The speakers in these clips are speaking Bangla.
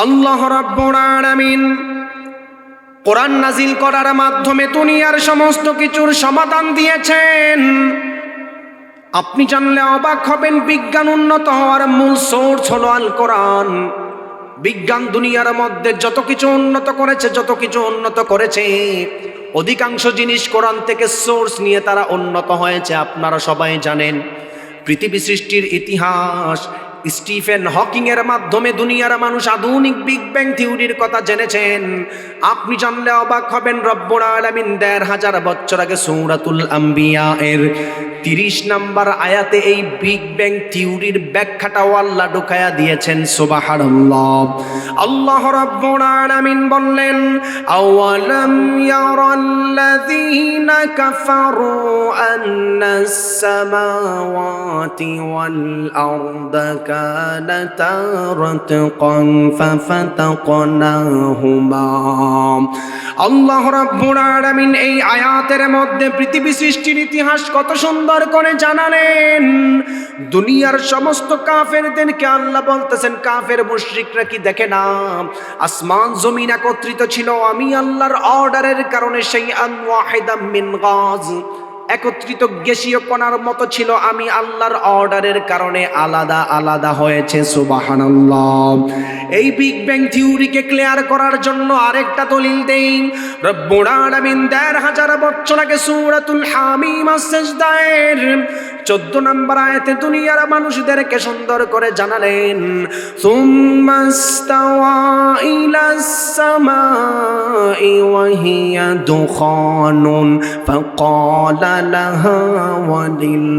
আল্লাহ রাব্বুল আলামিন কোরআন নাজিল করার মাধ্যমে দুনিয়ার সমস্ত কিছুর সমাধান দিয়েছেন। আপনি জানলে অবাক হবেন, বিজ্ঞান উন্নত হওয়ার মূল সোর্স হলো আল কোরআন। বিজ্ঞান দুনিয়ার মধ্যে যত কিছু উন্নত করেছে অধিকাংশ জিনিস কোরআন থেকে সোর্স নিয়ে তারা উন্নত হয়েছে। আপনারা সবাই জানেন পৃথিবী সৃষ্টির ইতিহাস স্টিফেন হকিং এর মাধ্যমে দুনিয়ার মানুষ আধুনিক বিগ ব্যাং থিওরির কথা জেনেছেন। আপনি জানলে অবাক হবেন, রব্বুল আলামিন ১৫০০ বছর আগে সূরাতুল আম্বিয়া এর ৩০ নম্বর আয়াতে এই বিগ ব্যাং থিওরির ব্যাখ্যাটাও আল্লাহ ঢুকায়া দিয়েছেন। সুবহানাল্লাহ। আল্লাহ রাব্বুল আলামিন বললেন, আওয়ালাম ইয়ারাল্লাযীনা কাফারু আন্নাস সামাওয়াতি ওয়াল আরদা কানাতা রাতকান ফাফাতাকনাহুমা। আল্লাহ রাব্বুল আলামিন এই আয়াতের মধ্যে পৃথিবী সৃষ্টির ইতিহাস কত সুন্দর করে জানালেন। দুনিয়ার সমস্ত কাফেরদেরকে আল্লাহ বলতেছেন, কাফের মুশরিকরা কি দেখে না আসমান জমিন একত্রিত ছিল আমি আল্লাহর অর্ডারের কারণে, সেই ওয়াহিদাম মিন গাজ একত্রিত গ্যাসীয় কণার মতো ছিল, আমি আল্লাহর অর্ডারের কারণে আলাদা আলাদা হয়েছে। সুবহানাল্লাহ। এই বিগ ব্যাং থিওরিকে ক্লিয়ার করার জন্য আরেকটা দলিল দেই। রব্বুল আলামিন ১৫০০ বছর আগে সূরাতুল হামিম আস-সাজদায়ের ১৪ নম্বর আয়াতে দুনিয়ার মানুষদেরকে সুন্দর করে জানালেন, সুম্মাস্তাওয়া ইলাস সামাই ওয়া হিয়া দুখানুন ফাকালা লাহা ওয়া লিল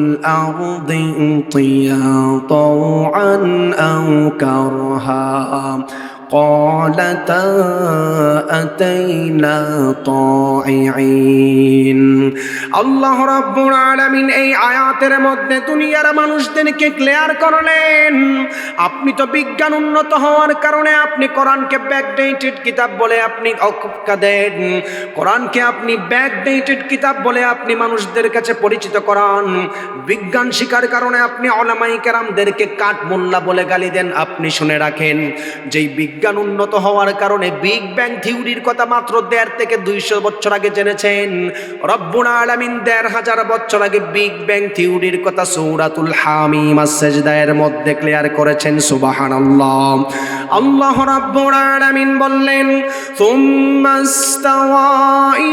আরদি ইতিয়া তাওআন আও কারহা قالتا أتينا طائعين। আল্লাহ রাব্বুল আলামিন এই আয়াতের মধ্যে দুনিয়ার মানুষদেরকে ক্লিয়ার করলেন, আপনি তো বিজ্ঞান উন্নত হওয়ার কারণে আপনি কোরআনকে ব্যাকডেটেড কিতাব বলে আপনি অকুপকা দেন, কোরআনকে আপনি ব্যাকডেটেড কিতাব বলে আপনি মানুষদের কাছে পরিচিত করান। বিজ্ঞান শিকার কারণে আপনি উলামায়ে কেরামদেরকে কাঠ মোল্লা বলে গালি দেন। আপনি শুনে রাখেন, যেই বিজ্ঞান উন্নত হওয়ার কারণে বিগ ব্যাং থিওরির কথা মাত্র ১৫০ থেকে ২০০ বছর আগে জেনেছেন, রব্বুল আলামিন ১৫০০ বছর আগে বিগ ব্যাং থিওরির কথা সূরাতুল হামিম আস-সাজদায়ের মধ্যে ক্লিয়ার করেছেন। সুবহানাল্লাহ। আল্লাহ রাব্বুল আলামিন বললেন, সুম্মাস্তাওয়া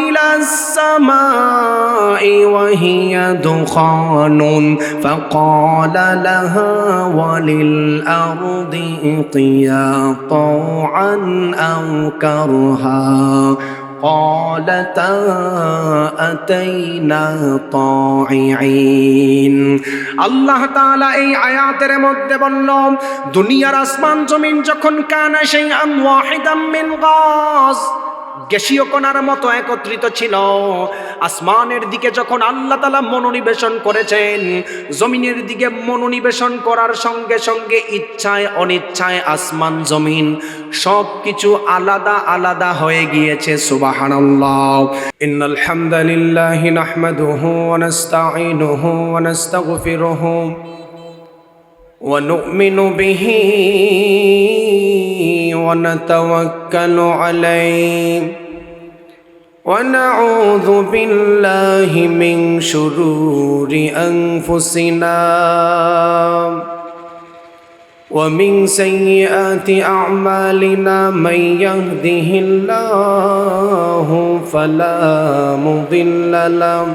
ইলাস সামাই ওয়া হিয়া দুখানুন ফাকালা লাহা ওয়া লিল আরদি ইতিয়া طوعا أو كرها قالتا أتينا طائعين। আল্লাহ তাআলা এই আয়াতের মধ্যে বলল, দুনিয়ার আসমান জমিন যখন কানা শাইআন ওয়াহিদাম মিন গাজ গ্যাসীয় কণার মতো একত্রিত ছিল, আসমানের দিকে যখন আল্লাহ তাআলা মনোনিবেশন করেছেন, জমিনের দিকে মনোনিবেশন করার সঙ্গে সঙ্গে ইচ্ছায় অনিচ্ছায় আসমান জমিন সব কিছু আলাদা আলাদা হয়ে গিয়েছে। সুবহানাল্লাহ। ইন্নাল হামদালিল্লাহি নাহমাদুহু ওয়া নাস্তাঈনুহু ওয়া নাস্তাগফিরুহু ওয়া নু'মিনু বিহি ونتوكل عليه ونعوذ بالله من شرور أنفسنا ومن سيئات أعمالنا من يهده الله فلا مضل له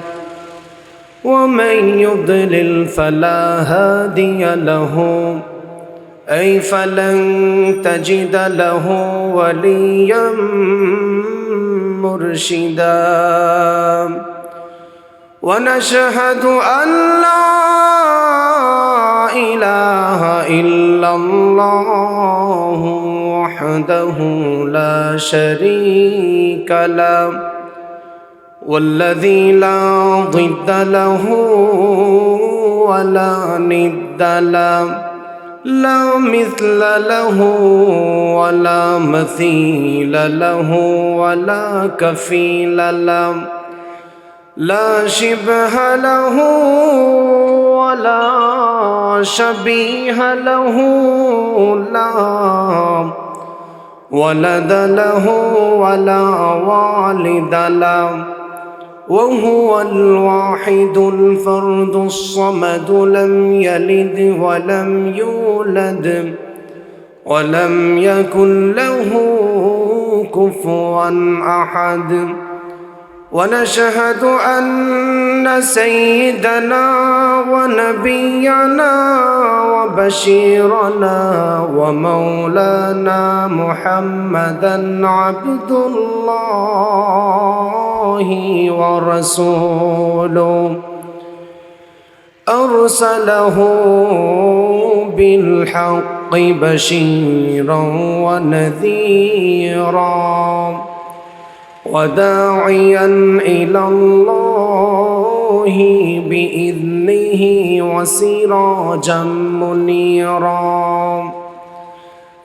ومن يضلل فلا هادي له أي فلن تجد له وليا مرشدا ونشهد أن لا إله إلا الله وحده لا شريك له والذي لا ضد له ولا ند له لا مثل له ولا مثيل له ولا كفيل له لا شبه له ولا شبيه له لا ولد له ولا والد له وهو الواحد الفرد الصمد لم يلد ولم يولد ولم يكن له كفوا أحد ونشهد أن سيدنا ونبينا وبشيرنا ومولانا محمدا عبد الله ورسوله أرسله بالحق بشيرا ونذيرا وداعيا إلى الله بإذنه وسراجا منيرا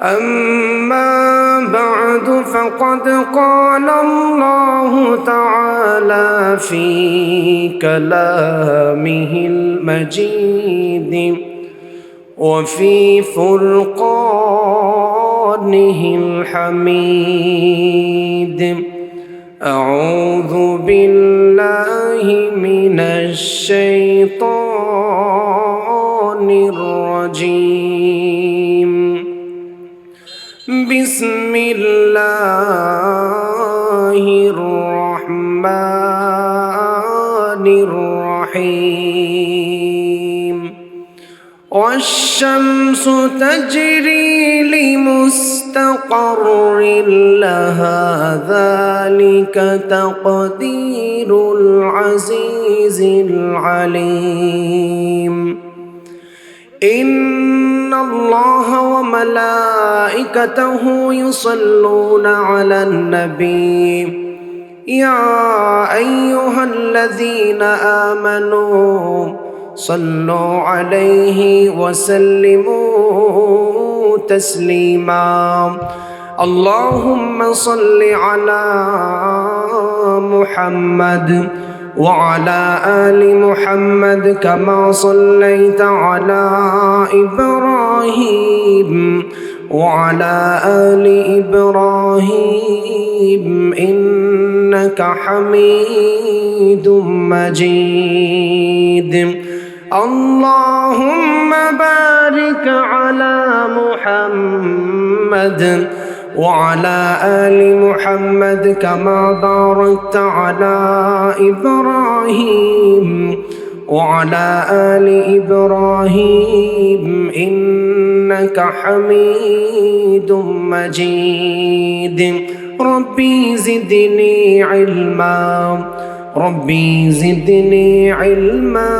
أما بعد فقد قال الله تعالى في كلامه المجيد وفي فرقانه الحميد أعوذ بالله من الشيطان الرجيم بسم الله الرحمن الرحيم والشمس تجري لمستقر لها ذلك تقدير العزيز العليم إن الله وملائكته يصلون على النبي يا أيها الذين آمنوا صلوا عليه وسلموا تسليما اللهم صل على محمد وعلى آل محمد كما صليت على إبراهيم وعلى آل إبراهيم إنك حميد مجيد اللهم بارك على محمد وعلى آل محمد كما باركت على إبراهيم وعلى آل إبراهيم إنك حميد مجيد ربي زدني علما ربي زدني علما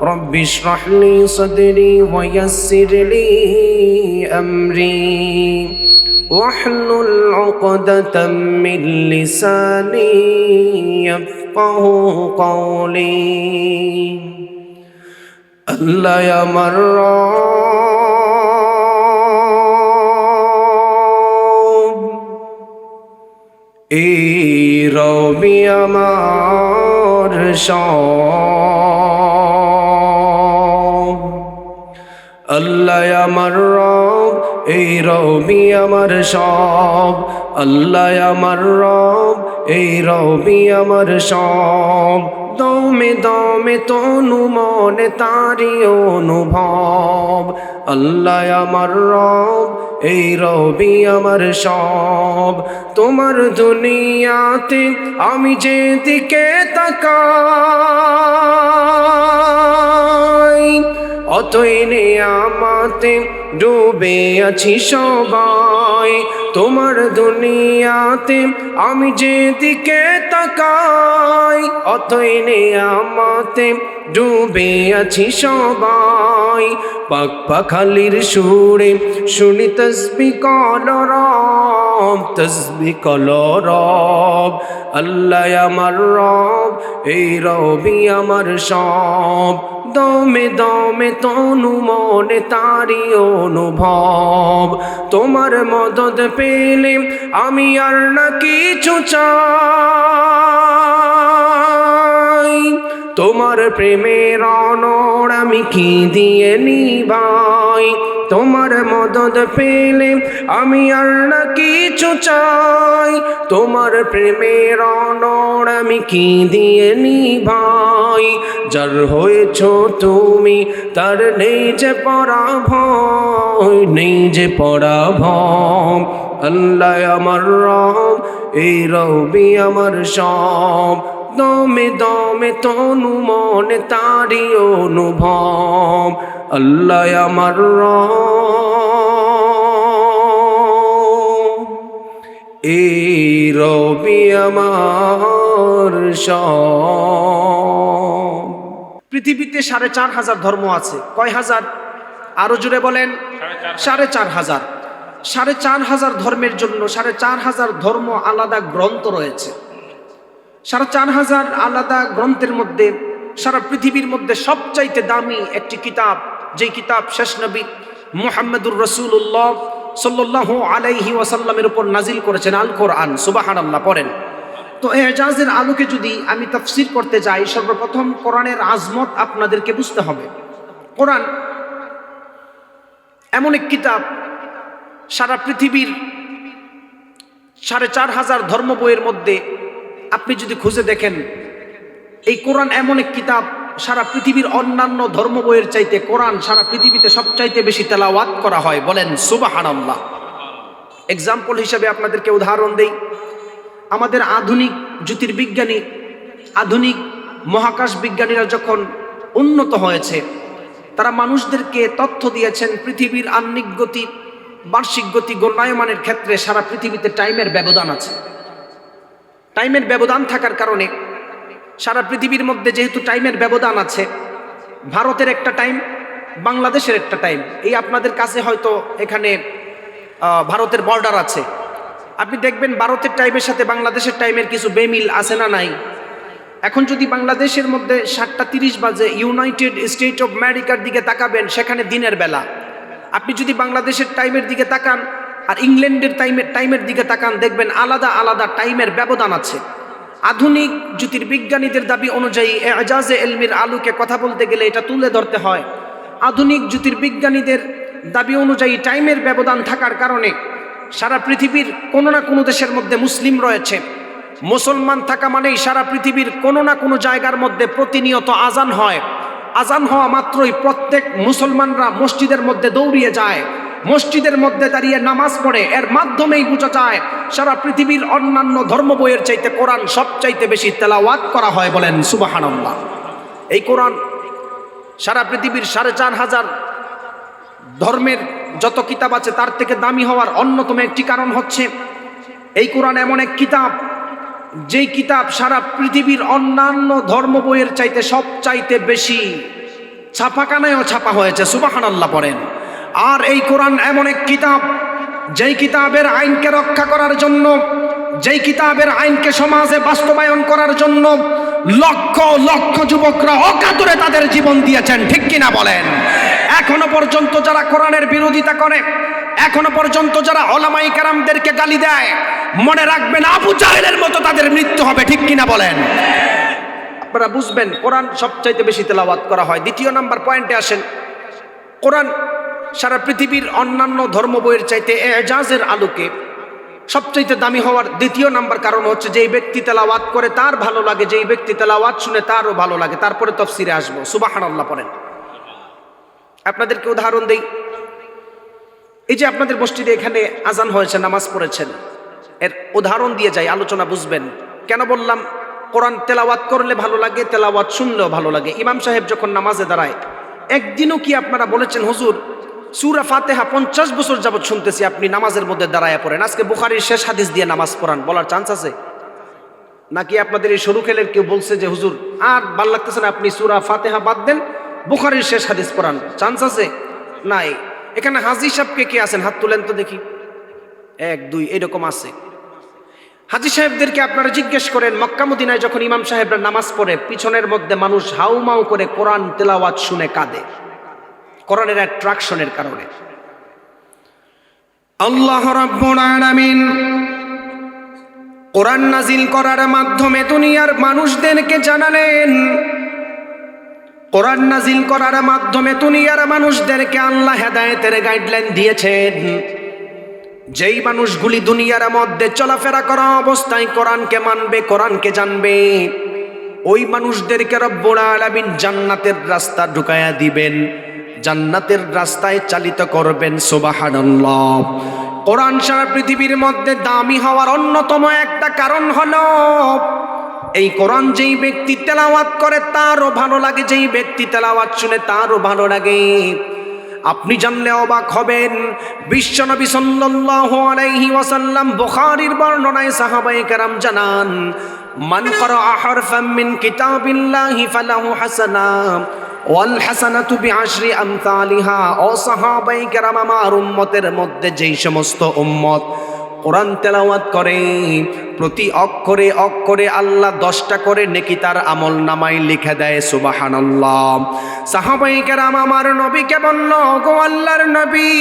ربي اشرح لي صدري ويسر لي أمري واحلل عقدة من لساني يفقه قولي الله يا এই রবি আমার সব আল্লাহ আমার রব এই রবি আমার সব আল্লাহ আমার রব এই রবি আমার সব দমে দমে তনু মনে তারি অনুভব আল্লাহ আমার রব এই রবি আমার সব তোমার দুনিয়াতে আমি যেদিকে তাকাই অতই নিয়ামতে ডুবে আছি সবাই তোমার দুনিয়াতে আমি যেদিকে তাকাই অতই নিয়ামতে ডুবে আছি সবাই পাক পাখালির সুরে শুনি তসবিহ কলরব তসবিহ কলরব আল্লাহ আমার রব এই রবি আমার সব দমে দমে তনু মনে তারি অনুভব তোমার মদদ পেলে আমি আর না কিছু চাই তোমার প্রেমের অনড় আমি কি দিয়ে নিভাই, তোমার মদদ পেলে আমি আর না কিছু চাই, তোমার প্রেমের অনড় আমি কি দিয়ে নিভাই, যার হয়েছ তুমি তার নেই যে পরাভয়, নেই যে পরাভয়। আল্লাহ আমার রব, এই রবি আমার সব, দমে দমে তনু মনে তারি অনুভব। আল্লাহ আমার রব, এই রবি আমার সব। পৃথিবীতে 4,500 ধর্ম আছে। কয় হাজার? আরো জুড়ে বলেন। 4,500। 4,500 ধর্মের জন্য 4,500 ধর্ম আলাদা গ্রন্থ রয়েছে। 4,500 আলাদা গ্রন্থের মধ্যে সারা পৃথিবীর মধ্যে সবচাইতে দামি একটি কিতাব, যেই কিতাব শেষ নবী মুহাম্মদুর রাসূলুল্লাহ সাল্লাল্লাহু আলাইহি ওয়াসাল্লামের উপর নাজিল করেছেন, আল কোরআন। সুবহানাল্লাহ পড়েন। তো এজাজের আলোকে যদি আমি তাফসীর করতে যাই, সর্বপ্রথম কোরআনের আজমত আপনাদেরকে বুঝতে হবে। কোরআন এমন এক কিতাব, সারা পৃথিবীর 4,500 ধর্ম বইয়ের মধ্যে আপনি যদি খুঁজে দেখেন, এই কোরআন এমন এক কিতাব, সারা পৃথিবীর অন্যান্য ধর্ম বইয়ের চাইতে কোরআন সারা পৃথিবীতে সবচাইতে বেশি তেলাওয়াত করা হয়। বলেন সুবহানাল্লাহ। এক্সাম্পল হিসেবে আপনাদেরকে উদাহরণ দেই। আমাদের আধুনিক জ্যোতির্বিজ্ঞানী, আধুনিক মহাকাশ বিজ্ঞানীরা যখন উন্নত হয়েছে, তারা মানুষদেরকে তথ্য দিয়েছেন পৃথিবীর আহ্নিক গতি, বার্ষিক গতি গণায়মানের ক্ষেত্রে সারা পৃথিবীতে টাইমের ব্যবধান আছে। টাইমের ব্যবধান থাকার কারণে সারা পৃথিবীর মধ্যে যেহেতু টাইমের ব্যবধান আছে, ভারতের একটা টাইম, বাংলাদেশের একটা টাইম, এই আপনাদের কাছে হয়তো এখানে ভারতের বর্ডার আছে, আপনি দেখবেন ভারতের টাইমের সাথে বাংলাদেশের টাইমের কিছু বেমিল আছে না নাই? এখন যদি বাংলাদেশের মধ্যে 7:30 বাজে, ইউনাইটেড স্টেট অফ আমেরিকার দিকে তাকাবেন, সেখানে দিনের বেলা। আপনি যদি বাংলাদেশের টাইমের দিকে তাকান আর ইংল্যান্ডের টাইমের দিকে তাকান, দেখবেন আলাদা আলাদা টাইমের ব্যবধান আছে। আধুনিক জ্যোতির্বিজ্ঞানীদের দাবি অনুযায়ী এজাজে এলমির আলোকে কথা বলতে গেলে এটা তুলে ধরতে হয়। আধুনিক জ্যোতির্বিজ্ঞানীদের দাবি অনুযায়ী টাইমের ব্যবধান থাকার কারণে সারা পৃথিবীর কোনো না কোনো দেশের মধ্যে মুসলিম রয়েছে। মুসলমান থাকা মানেই সারা পৃথিবীর কোনো না কোনো জায়গার মধ্যে প্রতিনিয়ত আজান হয়। আজান হওয়া মাত্রই প্রত্যেক মুসলমানরা মসজিদের মধ্যে দৌড়িয়ে যায়, মসজিদের মধ্যে দাঁড়িয়ে নামাজ পড়ে। এর মাধ্যমেই বোঝা যায় সারা পৃথিবীর অন্যান্য ধর্ম বইয়ের চাইতে কোরআন সবচাইতে বেশি তেলাওয়াত করা হয়। বলেন সুবহানাল্লাহ। এই কোরআন সারা পৃথিবীর 4,500 ধর্মের যত কিতাব আছে তার থেকে দামি হওয়ার অন্যতম একটি কারণ হচ্ছে, এই কোরআন এমন এক কিতাব, যেই কিতাব সারা পৃথিবীর অন্যান্য ধর্ম বইয়ের চাইতে সবচাইতে বেশি ছাপাখানায়ও ছাপা হয়েছে। সুবহানাল্লাহ পড়েন। আর এই কোরআন এমন এক কিতাব, যেই কিতাবের আইনকে রক্ষা করার জন্য, যেই কিতাবের আইনকে সমাজে বাস্তবায়ন করার জন্য লক্ষ লক্ষ যুবকরা অকাতরে তাদের জীবন দিয়েছেন। ঠিক কিনা বলেন? এখনো পর্যন্ত যারা কোরআনের বিরোধিতা করে, এখনো পর্যন্ত যারা ওলামায়ে কেরামদেরকে গালি দেয়, মনে রাখবেন আবু জাহেলের মতো তাদের মৃত্যু হবে। ঠিক কিনা বলেন? আপনারা বুঝবেন কোরআন সবচাইতে বেশি তেলাওয়াত করা হয়। দ্বিতীয় নাম্বার পয়েন্টে আসেন। কোরআন সারা পৃথিবীর অন্যান্য ধর্ম বইয়ের চাইতে এজাজের আলোকে সবচাইতে দামি হওয়ার দ্বিতীয় নাম্বার কারণ হচ্ছে, যেই ব্যক্তি তেলাওয়াত করে তার ভালো লাগে, যেই ব্যক্তি তেলাওয়াত শুনে তারও ভালো লাগে। তারপরে তাফসিরে আসবো। সুবহানাল্লাহ পড়েন। আপনাদেরকে উদাহরণ দেই। এই যে আপনাদের মসজিদে এখানে আজান হয়েছে, নামাজ পড়েছেন, এর উদাহরণ দিয়ে যাই, আলোচনা বুঝবেন। কেন বললাম কোরআন তেলাওয়াত করলে ভালো লাগে, তেলাওয়াত শুনলেও ভালো লাগে? ইমাম সাহেব যখন নামাজে দাঁড়ায়, একদিনও কি আপনারা বলেছেন হুজুর সূরা ফাতিহা 50 বছর যাবত শুনতেছি, আপনি নামাজের মধ্যে দাঁড়ায় পড়েন, আজকে বুখারীর শেষ হাদিস দিয়ে নামাজ পড়ান, বলার চান্স আছে? নাকি আপনাদের এই সরু খেলের কেউ বলছে যে হুজুর আর ভাল লাগতেছে না, আপনি সূরা ফাতিহা বাদ দেন, বুখারীর শেষ হাদিস পড়ান? চান্স আছে? নাই। এখানে হাজী সাহেব কে আছেন? হাত তুলেন তো দেখি। 1 2 এরকম আছে। হাজী সাহেবদেরকে আপনারা জিজ্ঞেস করেন, মক্কা মদিনায় যখন ইমাম সাহেবরা নামাজ পড়ে, পিছনের মধ্যে মানুষ হাউমাউ করে কোরআন তেলাওয়াত শুনে কাঁদে, কোরআনের অ্যাট্রাকশনের কারণে। আল্লাহ রাব্বুল আলামিন কোরআন নাজিল করার মাধ্যমে দুনিয়ার মানুষদেরকে জানালেন কোরআন নাজিল করার মাধ্যমে দুনিয়ার মানুষদেরকে আল্লাহ হেদায়েতের গাইডলাইন দিয়েছেন। যেই মানুষগুলি দুনিয়ার মধ্যে চলাফেরা করা অবস্থায় কোরআনকে মানবে, কোরআনকে জানবে, ওই মানুষদেরকে রব্বুল আলামিন জান্নাতের রাস্তা ঢুকায়া দিবেন, জান্নাতের রাস্তায় চালিত করবেন। সুবহানাল্লাহ। কোরআন সারা পৃথিবীর মধ্যে দামি হওয়ার অন্যতম একটা কারণ হলো এই কোরআন যেই ব্যক্তি তেলাওয়াত করে তারও ভালো লাগে, যেই ব্যক্তি তেলাওয়াত শুনে তারও ভালো লাগে। আপনি জানলে অবাক হবেন, বিশ্বনবী সাল্লাল্লাহু আলাইহি ওয়াসাল্লাম বুখারীর বর্ণনায় সাহাবায়ে কেরাম জানান, মান ক্বারাআ হারফাম মিন কিতাবিল্লাহি ফালাহু হাসানা ওয়াল হাসানাতু বিআশরি আমসালিহা। ও সাহাবায়ে কেরাম, আমার উম্মতের মধ্যে যেই সমস্ত উম্মত কোরআন তেলাওয়াত করে প্রতি অক্ষরে অক্ষরে আল্লাহ 10টা করে নেকি তার আমল নামায় লিখে দেয়। সুবহানাল্লাহ। সাহাবায়ে কেরাম আমার নবীকে বলল, গো আল্লাহর নবী,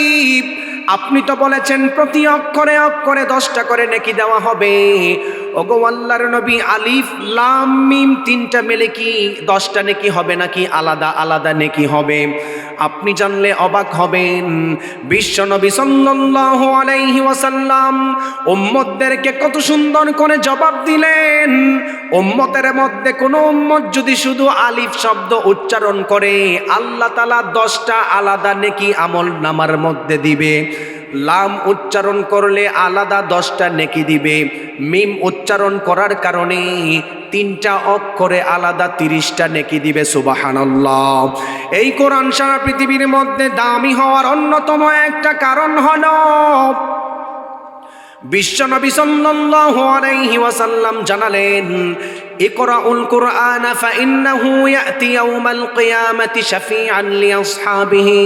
আপনি তো বলেছেন প্রতি অক্ষরে অক্ষরে 10টা করে নেকি দেওয়া হবে। ওগো আল্লাহর নবী, আলিফ লাম মিম 3টা মিলে কি 10টা নেকি হবে নাকি আলাদা আলাদা নেকি হবে? আপনি জানলে অবাক হবেন। বিশ্বনবী সাল্লাল্লাহু আলাইহি ওয়াসাল্লাম উম্মতদেরকে কত সুন্দর করে জবাব দিলেন। উম্মতের মধ্যে কোনো উম্মত যদি শুধু আলিফ শব্দ উচ্চারণ করে আল্লাহ তাআলা 10টা আলাদা নেকি আমল নামার মধ্যে দিবে। লাম উচ্চারণ করলে আলাদা 10টা নেকি দিবে। মিম উচ্চারণ করার কারণে 3টা অক্ষরে আলাদা 30টা নেকি দিবে। সুবহানাল্লাহ। এই কোরআন সারা পৃথিবীর মধ্যে দামি হওয়ার অন্যতম একটা কারণ হলো বিশ্বনবী সাল্লাল্লাহু আলাইহি ওয়াসাল্লাম জানালেন, ইকরাউল কুরআন ফাইন্নাহু ইয়াতি ইয়াউমাল কিয়ামাতি শাফিআন লিআসহাবিহি।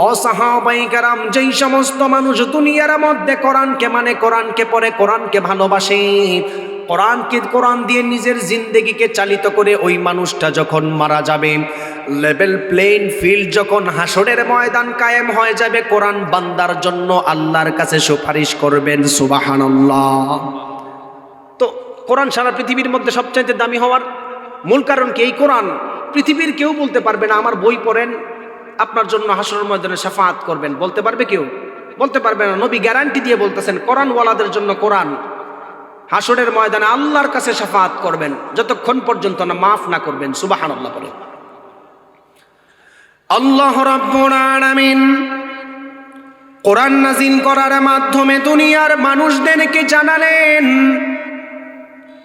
ও সাহাবায়ে কেরাম, যেই সমস্ত মানুষ দুনিয়ার মধ্যে কোরআনকে মানে, কোরআনকে পড়ে, কোরআনকে ভালোবাসে, কোরআন দিয়ে নিজের জিন্দেগিকে চালিত করে, ওই মানুষটা যখন মারা যাবে, লেভেল প্লেইং ফিল্ড যখন হাসরের ময়দান কায়েম হয়ে যাবে, কোরআন বান্দার জন্য আল্লাহর কাছে সুপারিশ করবেন। সুবহানাল্লাহ। তো কোরআন সারা পৃথিবীর মধ্যে সবচাইতে দামি হওয়ার মূল কারণ কি? এই কোরআন পৃথিবীর কেউ বলতে পারবে না আমার বই পড়েন আপনার জন্য হাসরের ময়দানে শাফাআত করবেন, বলতে পারবে কেউ? বলতে পারবে না। নবী গ্যারান্টি দিয়ে বলতেছেন, কোরআন ওয়ালাদের জন্য কোরআন হাসরের ময়দানে আল্লাহর কাছে শাফাআত করবেন যতক্ষণ পর্যন্ত না মাফ না করবেন। সুবহানাল্লাহ বলে। আল্লাহ রাব্বুল আলামিন কোরআন নাযিল করার মাধ্যমে দুনিয়ার মানুষদেরকে জানালেন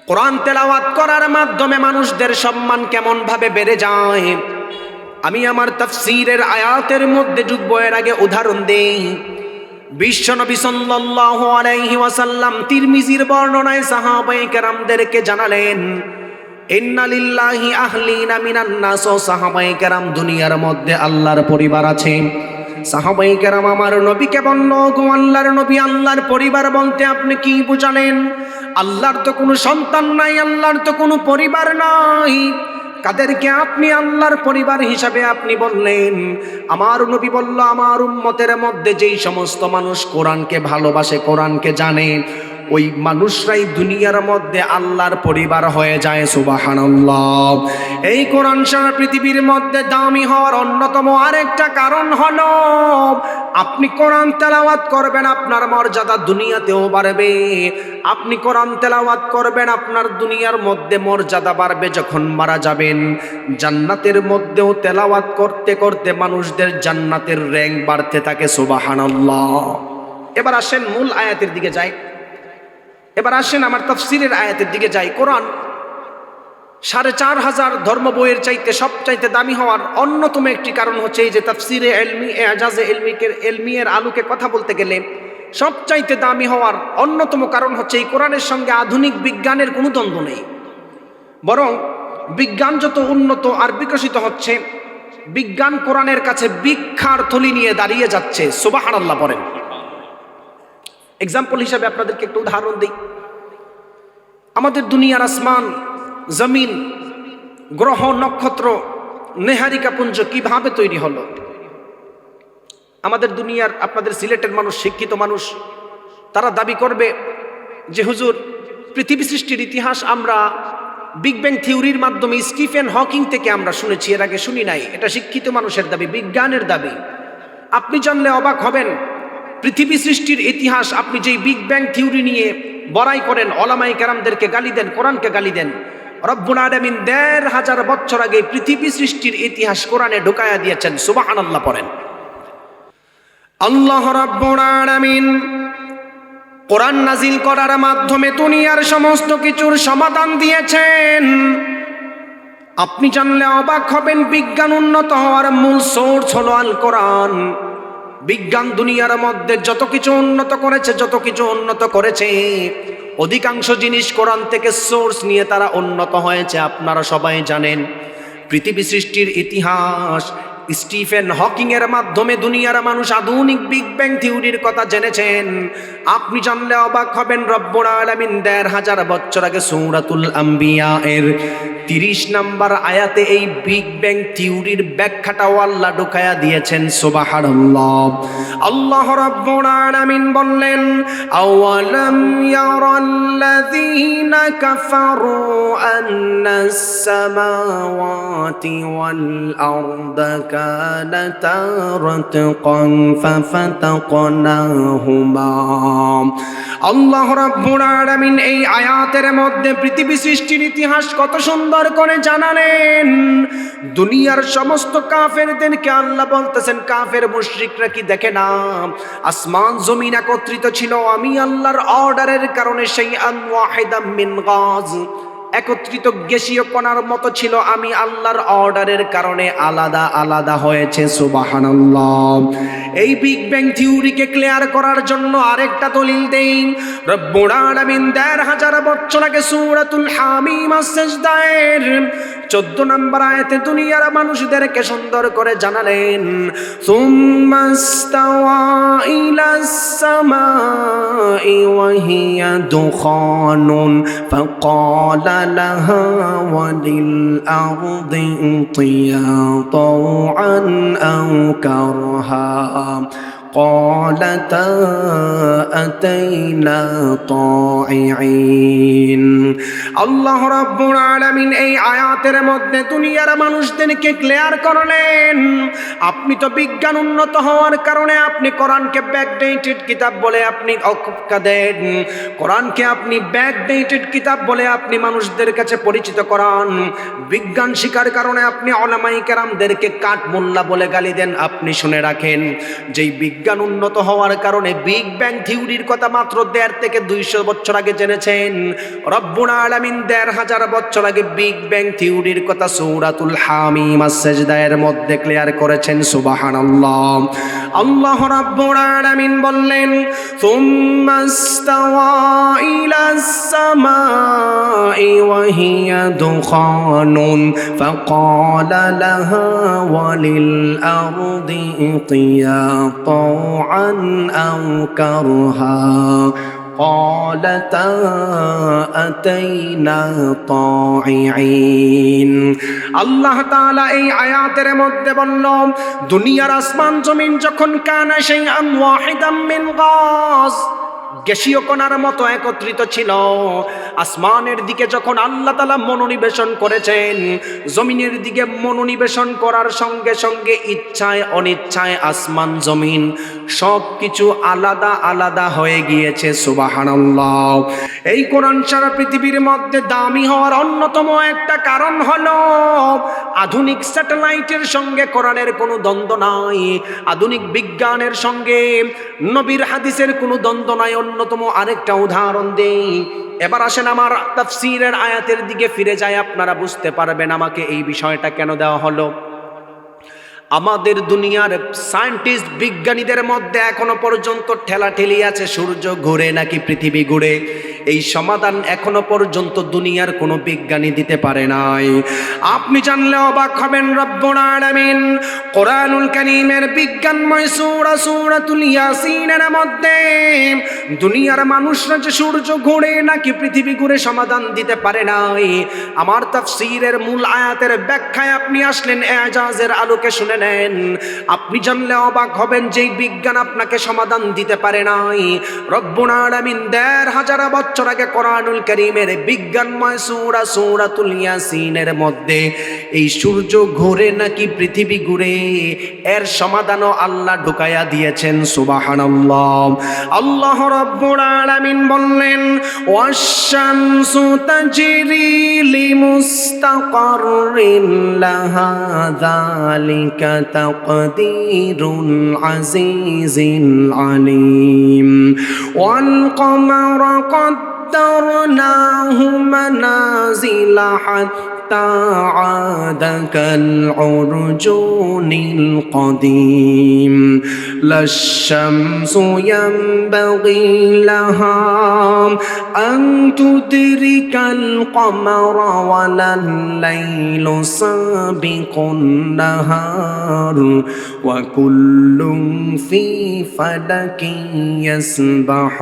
কোরআন তেলাওয়াত করার মাধ্যমে মানুষদের সম্মান কেমন ভাবে বেড়ে যায়। আমি আমার তাফসীরের আয়াতের মধ্যে ঢুকবো এর আগে উদাহরণ দেই। বিশ্বনবী সাল্লাল্লাহু আলাইহি ওয়াসাল্লাম তিরমিজির বর্ণনায় সাহাবায়ে কেরামদেরকে জানালেন, ইন্না লিল্লাহি আহলিনা মিনান নাস। সাহাবায়ে কেরাম, দুনিয়ার মধ্যে আল্লাহর পরিবার আছে। সাহাবায়ে কেরাম আমার নবীকে বলল, গো আল্লাহর নবী, আল্লাহর পরিবার বলতে আপনি কি বুঝালেন? আল্লাহর তো কোনো সন্তান নাই, আল্লাহর তো কোনো পরিবার নাই, কাদেরকে আপনি আল্লাহর পরিবার হিসাবে আপনি বললেন? আমার নবী বলল, আমার উম্মতের মধ্যে যেই সমস্ত মানুষ কোরআনকে ভালোবাসে, কোরআনকে জানে, ওই মানুষরাই দুনিয়ার মধ্যে আল্লাহর পরিবার হয়ে যায়। সুবহানাল্লাহ। এই কোরআন সারা পৃথিবীর মধ্যে দামি হওয়ার অন্যতম আরেকটা কারণ হলো আপনি কোরআন তেলাওয়াত করবেন, আপনার মর্যাদা দুনিয়াতেও বাড়বে। আপনি কোরআন তেলাওয়াত করবেন, আপনার দুনিয়ার মধ্যে মর্যাদা বাড়বে। যখন মারা যাবেন, জান্নাতের মধ্যেও তেলাওয়াত করতে করতে মানুষদের জান্নাতের র্যাঙ্ক বাড়তে থাকে। সুবহানাল্লাহ। এবার আসেন মূল আয়াতের দিকে যাই। এবার আসেন আমার তাফসীরের আয়াতের দিকে যাই। কোরআন 4500 ধর্ম বইয়ের চাইতে সবচাইতে দামি হওয়ার অন্যতম একটি কারণ হচ্ছে এই যে তাফসীরে ইলমি, এজাজে ইলমিয়ের আলোকে কথা বলতে গেলে সবচাইতে দামি হওয়ার অন্যতম কারণ হচ্ছে এই কোরআনের সঙ্গে আধুনিক বিজ্ঞানের কোনো দ্বন্দ্ব নেই। বরং বিজ্ঞান যত উন্নত আর বিকশিত হচ্ছে, বিজ্ঞান কোরআনের কাছে ভিক্ষার থলি নিয়ে দাঁড়িয়ে যাচ্ছে। সুবহানাল্লাহ বলেন। এক্সাম্পল হিসাবে আপনাদেরকে একটু উদাহরণ দিই। আমাদের দুনিয়ার আসমান, জমিন, গ্রহ, নক্ষত্র, নেহারিকা পুঞ্জ কিভাবে তৈরি হলো? আমাদের দুনিয়ার, আপনাদের সিলেটের মানুষ, শিক্ষিত মানুষ, তারা দাবি করবে যে হুজুর, পৃথিবী সৃষ্টির ইতিহাস আমরা বিগ ব্যাং থিওরির মাধ্যমে স্টিফেন হকিং থেকে আমরা শুনেছি, এর আগে শুনি নাই। এটা শিক্ষিত মানুষের দাবি, বিজ্ঞানের দাবি। আপনি জানলে অবাক হবেন, পৃথিবী সৃষ্টির ইতিহাস আপনি যেই বিগ ব্যাং থিওরি নিয়ে বড়াই করেন, ওলামায়ে কেরামদেরকে গালি দেন, কোরআনকে গালি দেন, রব্বুল আলামিন ১৫০০ বছর আগে পৃথিবী সৃষ্টির ইতিহাস কোরআনে ঢুকায়া দিয়েছেন। সুবহানাল্লাহ পড়েন। আল্লাহ রাব্বুল আলামিন কোরআন নাজিল করার মাধ্যমে দুনিয়ার সমস্ত কিছুর সমাধান দিয়েছেন। আপনি জানলে অবাক হবেন, বিজ্ঞান উন্নত হওয়ার মূল সোর্স হলো আল কোরআন। বিজ্ঞান দুনিয়ার মধ্যে যত কিছু উন্নত করেছে অধিকাংশ জিনিস কোরআন থেকে সোর্স নিয়ে তারা উন্নত হয়েছে। আপনারা সবাই জানেন পৃথিবী সৃষ্টির ইতিহাস স্টিফেন হকিং এর মাধ্যমে দুনিয়ার মানুষ আধুনিক বিগ ব্যাং থিওরির কথা জেনেছেন। আপনি জানলে অবাক হবেন, রব্বুল আলামিন ১৫০০ বছর আগে সূরাতুল আম্বিয়া এর ৩০ নম্বর আয়াতে এই বিগ ব্যাং থিওরির ব্যাখ্যাটাও আল্লাহ ঢুকায়া দিয়েছেন। সুবহানাল্লাহ। আল্লাহ রাব্বুল আলামিন বললেন, আওয়ালাম ইয়ারাল্লাযীনা কাফারু আন্নাস সামাওয়াতি ওয়াল আরদা কানাতা রাতকান ফাফাতাকনাহুমা। আল্লাহ রাব্বুল আলামিন এই আয়াতের মধ্যে পৃথিবী সৃষ্টির ইতিহাস কত সুন্দর করে জানালেন। দুনিয়ার সমস্ত কাফেরদেরকে আল্লাহ বলতেছেন, কাফের মুশরিকরা কি দেখে না আসমান জমিন একত্রিত ছিল আমি আল্লাহর অর্ডারের কারণে, সেই ওয়াহিদাম মিন গাজ, একত্রিত গ্যাসীয় কণার মতো ছিল, আমি আল্লাহর অর্ডারের কারণে আলাদা আলাদা হয়েছে। সুবহানাল্লাহ। এই বিগ ব্যাং থিওরিকে ক্লিয়ার করার জন্য আরেকটা দলিল দেই। রব্বুল আলামিন ১৫০০ বছর আগে সূরাতুল হামিম আস-সাজদায়ের ১৪ নম্বর আয়াতে দুনিয়ার মানুষদেরকে সুন্দর করে জানালেন, সুম্মাস্তাওয়া ইলাস সামাই ওয়া হিয়া দুখানুন ফাকালা লাহা ওয়া লিল আরদি ইতিয়া তাওআন আও কারহা قالتا أتينا طائعين। আল্লাহ রাব্বুল আলামিন এই আয়াতের মধ্যে দুনিয়ার মানুষদেরকে ক্লিয়ার করলেন, আপনি তো বিজ্ঞান উন্নত হওয়ার কারণে আপনি কোরআনকে ব্যাকডেটেড কিতাব বলে আপনি অকুপকা দেন, কোরআনকে আপনি ব্যাকডেটেড কিতাব বলে আপনি মানুষদের কাছে পরিচিত করান, বিজ্ঞান শিকার কারণে আপনি ওলামায়ে কেরামদেরকে কাঠ মোল্লা বলে গালি দেন। আপনি শুনে রাখেন, যেই বিজ্ঞান উন্নত হওয়ার কারণে বিগ ব্যাং থিওরির কথা মাত্র ১৫০ থেকে ২০০ বছর আগে জেনেছেন, রব্বুল আলামিন ১৫০০ বছর আগে বিগ ব্যাং থিওরির কথা সূরাতুল হামিম আস-সাজদায়ের মধ্যে ক্লিয়ার করেছেন। সুবহানাল্লাহ। আল্লাহ রাব্বুল আলামিন বললেন, সুম্মাস্তাওয়া ইলাস সামাই ওয়া হিয়া দুখানুন ফাকালা লাহা ওয়া লিল আরদি ইতিয়া طوعا أو كرها قالتا أتينا طائعين। আল্লাহ তাআলা এই আয়াতের মধ্যে বলল, দুনিয়ার আসমান জমিন যখন কানা শাইআন ওয়াহিদাম মিন গাজ, গ্যাসীয় কণার মতো একত্রিত ছিল, আসমানের দিকে যখন আল্লাহ তাআলা মনোনিবেশন করেছেন, জমিনের দিকে মনোনিবেশন করার সঙ্গে সঙ্গে ইচ্ছায় অনিচ্ছায় আসমান জমিন সব কিছু আলাদা আলাদা হয়ে গিয়েছে। সুবহানাল্লাহ। এই কোরআন সারা পৃথিবীর মধ্যে দামি হওয়ার অন্যতম একটা কারণ হলো আধুনিক স্যাটেলাইটের সঙ্গে কোরআনের কোনো দ্বন্দ্ব নাই, আধুনিক বিজ্ঞানের সঙ্গে নবীর হাদিসের কোনো দ্বন্দ্ব নাই। অন্যতম আরেকটা উদাহরণ দেই। এবার আসেন আমার তাফসীরের আয়াতের দিকে ফিরে যায়, আপনারা বুঝতে পারবেন আমাকে এই বিষয়টা কেন দেওয়া হলো। আমাদের দুনিয়ার সায়েন্টিস্ট বিজ্ঞানীদের মধ্যে এখনো পর্যন্ত ঠেলাঠেলি আছে, সূর্য ঘুরে নাকি পৃথিবী ঘুরে, এই সমাধান এখনো পর্যন্ত দুনিয়ার কোনো বিজ্ঞানী দিতে পারে নাই। আপনি জানলে অবাক হবেন, রব্বুল আলামিন কোরআনুল কারীমের বিজ্ঞানময় সূরা সূরাতুল ইয়াসিনের মধ্যে দুনিয়ার মানুষরা যে সূর্য ঘুরে নাকি পৃথিবী ঘুরে সমাধান দিতে পারে নাই। আমার তাফসীরের মূল আয়াতের ব্যাখ্যায় আপনি আসলেন, এজাজের আলোকে শুনে নেন। আপনি জানলে অবাক হবেন, যেই বিজ্ঞান আপনাকে সমাধান দিতে পারে নাই, রব্বুল আলামিন ১৫০০ বছর বছর আগে কোরআনুল কারীমের বিজ্ঞানময় সূরা সূরাতুল ইয়াসিনের মধ্যে এই সূর্য ঘোরে নাকি পৃথিবী ঘুরে এর সমাধানও আল্লাহ ঢুকাইয়া দিয়েছেন। সুবহানাল্লাহ। আল্লাহ রাব্বুল আলামিন বললেন, ওয়াশ-শামসু তাজরি লিমুস্তাকাররিন লাহা যালিকা তাকদীরুল আজিজিল আলিম ওয়াল কমারা قدرناه منازل حتى عاد كالعرجون القديم لا الشمس ينبغي لها أن تدرك القمر ولا الليل سابق النهار وكل في فلك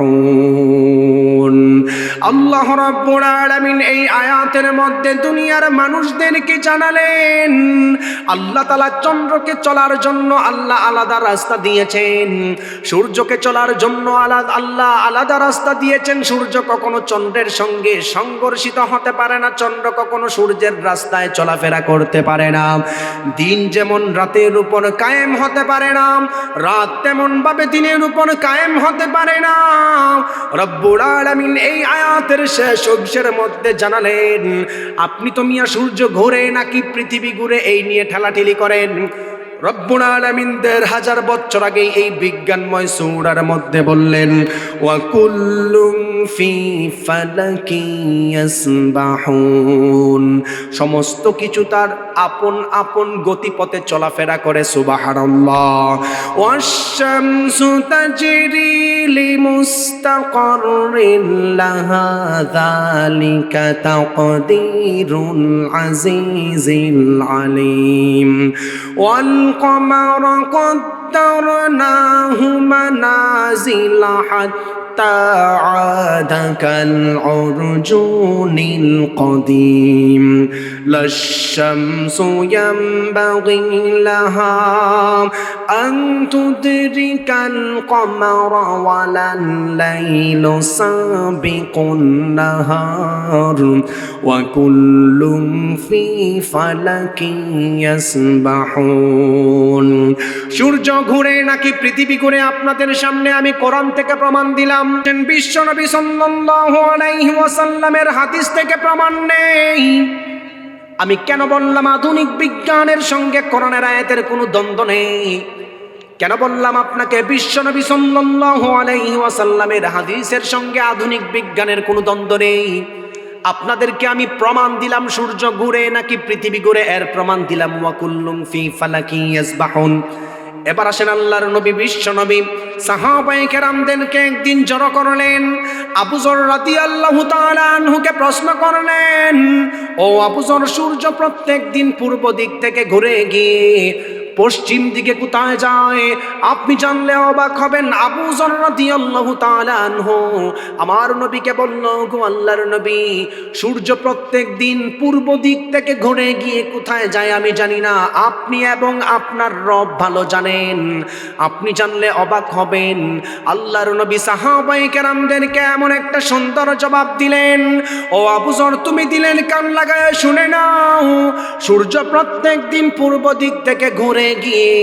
يسبحون। আল্লাহ রাব্বুল আলামিন এই আয়াতের মধ্যে দুনিয়ার মানুষদেরকে জানালেন আল্লাহ তাআলা চন্দ্রকে চলার জন্য আল্লাহ আলাদা রাস্তা দিয়েছেন, সূর্যকে চলার জন্য আল্লাহ আলাদা রাস্তা দিয়েছেন। সূর্য কখনো চন্দ্রের সঙ্গে সংঘর্ষিত হতে পারে না, চন্দ্র কখনো সূর্যের রাস্তায় চলাফেরা করতে পারে না। দিন যেমন রাতের উপর কায়েম হতে পারে না, রাত তেমন ভাবে দিনের উপর কায়েম হতে পারে না। রব্বুল আলামিন এই আয়াতের শেষ অংশের মধ্যে জানালেন, আপনি তো মিয়া সূর্য ঘোরে নাকি পৃথিবী ঘুরে এই নিয়ে ঠেলাঠেলি করেন। রব্বুল আলামিন ১,৫০০ বছর আগে এই বিজ্ঞানময় সূরার মধ্যে বললেন, ওয়া কুল্লুম ফি ফালাকি ইয়াসবাহুন, সমস্ত কিছু তার আপন আপন গতিপথে চলাফেরা করে। সুবহানাল্লাহ। ওয়াশ-শামসু তাজরি লিমুস্তাকাররিন লাহা যালিকা তাকদীরুল আজিজিল আলিম ওয়াল القمر قدرناه منازل حتى عاد كالعرجون القديم لا الشمس ينبغي لها أن تدرك القمر ولا الليل سابق النهار وكل في فلك يسبحون। সূর্য ঘুরে নাকি পৃথিবী ঘুরে আপনাদের সামনে আমি কোরআন থেকে প্রমাণ দিলাম, বিশ্বনবী সাল্লাল্লাহু আলাইহি ওয়াসাল্লামের হাদিস থেকে প্রমাণ নেই। আমি কেন বললাম আধুনিক বিজ্ঞানের সঙ্গে কোরআনের আয়াতের কোনো দ্বন্দ্ব নেই? কেন বললাম আপনাকে বিশ্বনবী সাল্লাল্লাহু আলাইহি ওয়াসাল্লামের হাদিসের সঙ্গে আধুনিক বিজ্ঞানের কোনো দ্বন্দ্ব নেই? আপনাদেরকে আমি প্রমাণ দিলাম সূর্য ঘুরে নাকি পৃথিবী ঘুরে, এর প্রমাণ দিলাম ওয়া কুল্লুম ফি ফালাকি ইয়াসবাহুন। এবার আসেন আল্লাহর নবী বিশ্বনবী সাহাবায়ে কেরামদেরকে একদিন জড়ো করলেন। আবু যর রাদিয়াল্লাহু তাআলা আনহুকে প্রশ্ন করলেন, ও আবু যর, সূর্য প্রত্যেক দিন পূর্ব দিক থেকে ঘুরে গিয়ে পশ্চিম দিকে কোথায় যায়? আপনি জানলে অবাক হবেন। আবু যর রাদিয়াল্লাহু তাআলা আনহু আমার নবীকে বলল, গো আল্লাহর নবী, সূর্য প্রত্যেক দিন পূর্ব দিক থেকে ঘুরে গিয়ে কোথায় যায় আমি জানি না, আপনি এবং আপনার রব ভালো জানেন, আপনি জানলে অবাক হবেন। আল্লাহর নবী সাহাবায়ে কেরামদেরকে এমন একটা সুন্দর জবাব দিলেন, ও আবু যর, তুমি দিলেন কান লাগায় শুনে নাও, সূর্য প্রত্যেক দিন পূর্ব দিক থেকে ঘুরে গিয়ে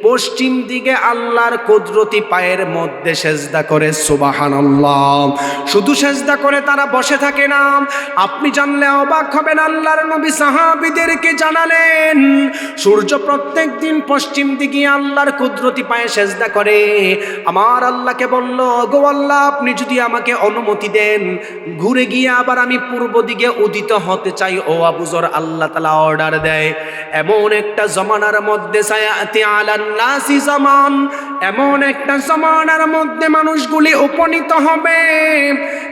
পশ্চিম দিকে আল্লাহর কুদরতি পায়ের মধ্যে সেজদা করে। সুবহানাল্লাহ। শুধু সেজদা করে তারা বসে থাকে না, আপনি জানলে অবাক হবেন। আল্লাহর নবী সাহাবীদেরকে জানালেন, সূর্য প্রত্যেক দিন পশ্চিম দিকে আল্লাহর কুদরতি পায়ে সেজদা করে। আমার আল্লাহকে বলল, গো আল্লাহ, আপনি যদি আমাকে অনুমতি দেন, ঘুরে গিয়ে আবার আমি পূর্ব দিকে উদিত হতে চাই। ও আবু যর, আল্লাহ তাআলা অর্ডার দেয়, এমন একটা জমানার মধ্যে সায়াতি আলান নাসি জামান, এমন একটা জমানার মধ্যে মানুষগুলি উপনীত হবে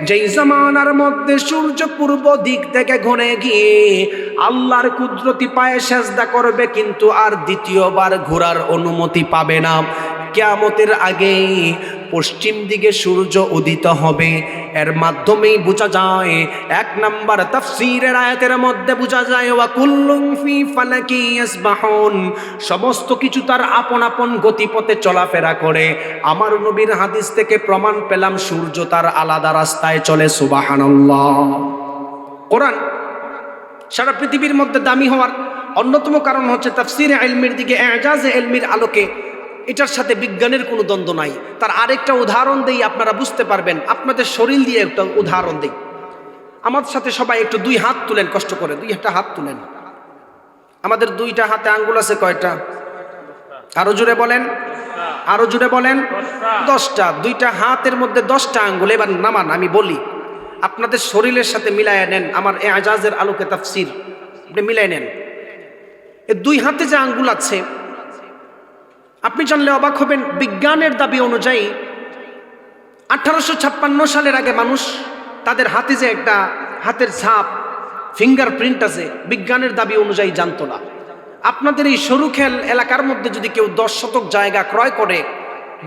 যেই জমানার মধ্যে সূর্য পূর্ব দিক থেকে ঘুরে গিয়ে আল্লাহর কুদরতি পায়ে সেজদা করবে, কিন্তু আর দ্বিতীয়বার ঘোরার অনুমতি পাবে না। কিয়ামতের আগে পশ্চিম দিকে সূর্য উদিত হবে। এর মাধ্যমেই বোঝা যায়, 1 নাম্বার তাফসীরের আয়াতের মধ্যে বোঝা যায় ওয়া কুল্লুম ফি ফালাকি ইয়াসবাহুন, সমস্ত কিছু তার আপন আপন গতিপথে চলাফেরা করে। আমার নবীর হাদিস থেকে প্রমাণ পেলাম সূর্য তার আলাদা রাস্তায় চলে। সুবহানাল্লাহ। কোরআন সারা পৃথিবীর মধ্যে দামি হওয়ার অন্যতম কারণ হচ্ছে তাফসীরে ইলমের দিকে, এজাজে ইলমের আলোকে এটার সাথে বিজ্ঞানের কোনো দ্বন্দ্ব নাই। তার আরেকটা উদাহরণ দেই, আপনারা বুঝতে পারবেন। আপনাদের শরীর দিয়ে একটা উদাহরণ দেই। আমার সাথে সবাই একটু 2 হাত তুলেন, কষ্ট করে 2টা হাত তুলেন। আমাদের 2টা হাতে আঙ্গুল আছে কয়টা? আরো জোরে বলেন, আরো জোরে বলেন। 10টা। 2টা হাতের মধ্যে 10টা আঙ্গুল। এবার নামান, আমি বলি, আপনাদের শরীরের সাথে মিলাইয়া নেন। আমার এজাজের আলোকে তাফসীর আপনি মিলাই নেন। এই 2 হাতে যে আঙ্গুল আছে, আপনি জানলে অবাক হবেন, বিজ্ঞানের দাবি অনুযায়ী 1856 সালের আগে মানুষ তাদের হাতে যে একটা হাতের ছাপ, ফিঙ্গারপ্রিন্ট আছে, বিজ্ঞানের দাবি অনুযায়ী জানতো না। আপনাদের এই সরুখেল এলাকার মধ্যে যদি কেউ 10 শতক জায়গা ক্রয় করে,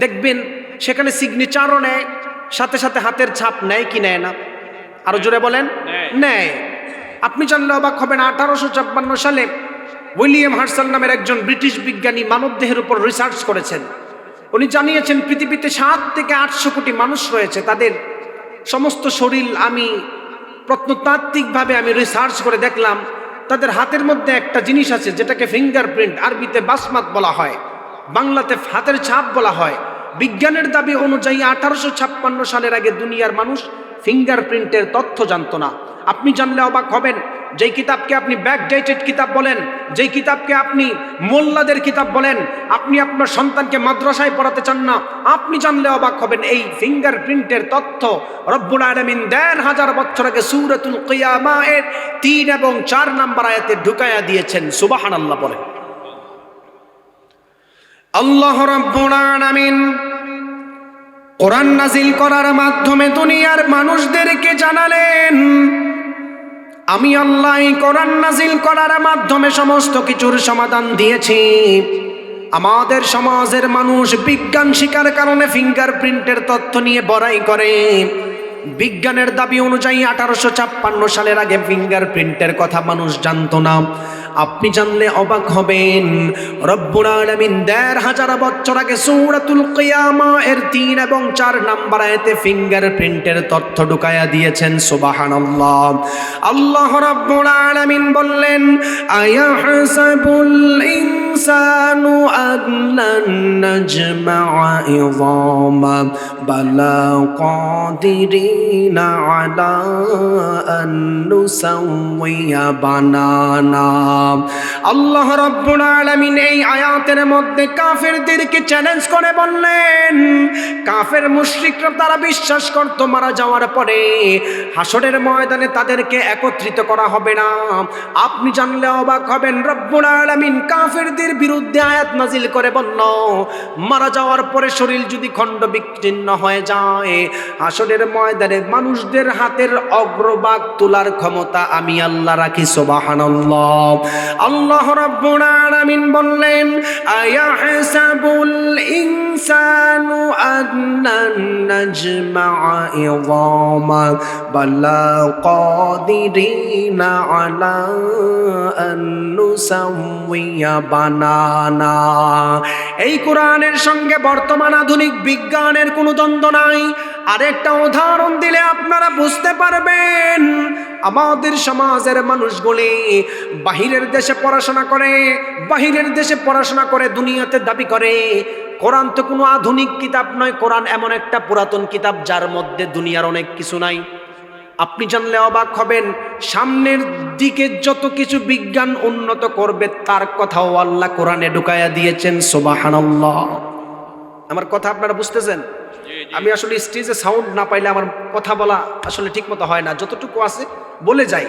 দেখবেন সেখানে সিগনেচারও নেয়, সাথে সাথে হাতের ছাপ নেয় কি নেয় না? আরো জোরে বলেন, নেয়। আপনি জানলে অবাক হবেন, 1856 সালে উইলিয়াম হার্সাল নামের একজন ব্রিটিশ বিজ্ঞানী মানবদেহের উপর রিসার্চ করেছেন। উনি জানিয়েছেন পৃথিবীতে 7 থেকে 800 কোটি মানুষ রয়েছে, তাদের সমস্ত শরীর আমি প্রত্নতাত্ত্বিকভাবে আমি রিসার্চ করে দেখলাম, তাদের হাতের মধ্যে একটা জিনিস আছে যেটাকে ফিঙ্গারপ্রিন্ট, আরবিতে বাসমাত বলা হয়, বাংলাতে হাতের ছাপ বলা হয়। বিজ্ঞানের দাবি অনুযায়ী 1856 সালের আগে দুনিয়ার মানুষ ফিঙ্গারপ্রিন্টের তথ্য জানতো না। আপনি জানলে অবাক হবেন, যেই কিতাবকে আপনি ব্যাকডেটেড কিতাব বলেন, যেই কিতাবকে আপনি মোল্লাদের কিতাব বলেন, আপনি আপনার সন্তানকে মাদ্রাসায় পড়াতে চান না, আপনি জানলে অবাক হবেন এই ফিঙ্গারপ্রিন্টের তথ্য রব্বুল আলামিন ১৫০০ বছর আগে সূরাতুল কিয়ামা এর ৩ এবং ৪ নম্বর আয়াতে ঢুকায়া দিয়েছেন। সুবহানাল্লাহ বলেন। আল্লাহ রাব্বুল আলামিন কোরআন নাজিল করার মাধ্যমে দুনিয়ার মানুষদেরকে জানালেন, আমি আল্লাহ কোরআন নাজিল করার মাধ্যমে সমস্ত কিছুর সমাধান দিয়েছি। আমাদের সমাজের মানুষ বিজ্ঞান শিকার কারণে ফিঙ্গারপ্রিন্টের তথ্য নিয়ে বড়াই করে। বিজ্ঞানের দাবি অনুযায়ী 1856 সালের আগে ফিঙ্গারপ্রিন্টের কথা মানুষ জানতো না। আপনি জানলে অবাক হবেন, রব্বুল আলামিন ১৫০০ বছর আগে সূরাতুল কিয়ামা এর ৩ এবং ৪ নম্বর আয়াতে ফিঙ্গারপ্রিন্টের তথ্য ঢুকায়া দিয়েছেন। সুবহানাল্লাহ। আল্লাহ রাব্বুল আলামিন বললেন, আয়াহসাবুল ইনসানু আল্লান নাজমা'a ইযামা বালা কাদিরিনা আলা আন নুসাউইয়া বানানা। আল্লাহ রাব্বুল আলামিন এই আয়াতের মধ্যে কাফেরদেরকে চ্যালেঞ্জ করে বললেন, কাফের মুশরিকরা তারা বিশ্বাস করত মারা যাওয়ার পরে হাসরের ময়দানে তাদেরকে একত্রিত করা হবে না। আপনি জানলে অবাক হবেন, রব্বুল আলামিন কাফেরদের বিরুদ্ধে আয়াত নাজিল করে বলল, মারা যাওয়ার পরে শরীর যদি খণ্ড বিচ্ছিন্ন হয়ে যায়, হাসরের ময়দানে মানুষদের হাতের অগ্রভাগ তোলার ক্ষমতা আমি আল্লাহ রাখি। সুবহানাল্লাহ। আল্লাহ রাব্বুল আলামিন বললেন, আয়াহসাবুল ইনসানু আন্নান নাজমা'a ইযামা বালা কাদিরিনা আলা আন নুসাউইয়া বানানা। এই কোরআনের সঙ্গে বর্তমান আধুনিক বিজ্ঞানের কোনো দ্বন্দ্ব নাই। আরেকটা উদাহরণ দিলে আপনারা বুঝতে পারবেন। আমাদের সমাজের মানুষগুলি বাহিরের দেশে পড়াশোনা করে, বাহিরের দেশে পড়াশোনা করে দুনিয়াতে দাবি করে কোরআন তো কোনো আধুনিক কিতাব নয়, কোরআন এমন একটা পুরাতন কিতাব যার মধ্যে দুনিয়ার অনেক কিছু নাই। আপনি জানলে অবাক হবেন, সামনের দিকে যত কিছু বিজ্ঞান উন্নত করবে তার কথাও আল্লাহ কোরআনে ঢুকায়া দিয়েছেন। সুবহানাল্লাহ। আমার কথা আপনারা বুঝতেছেন? আমি আসলে স্টেজে সাউন্ড না পাইলে আমার কথা বলা আসলে ঠিক মতো হয় না, যতটুকু আছে বলে যাই।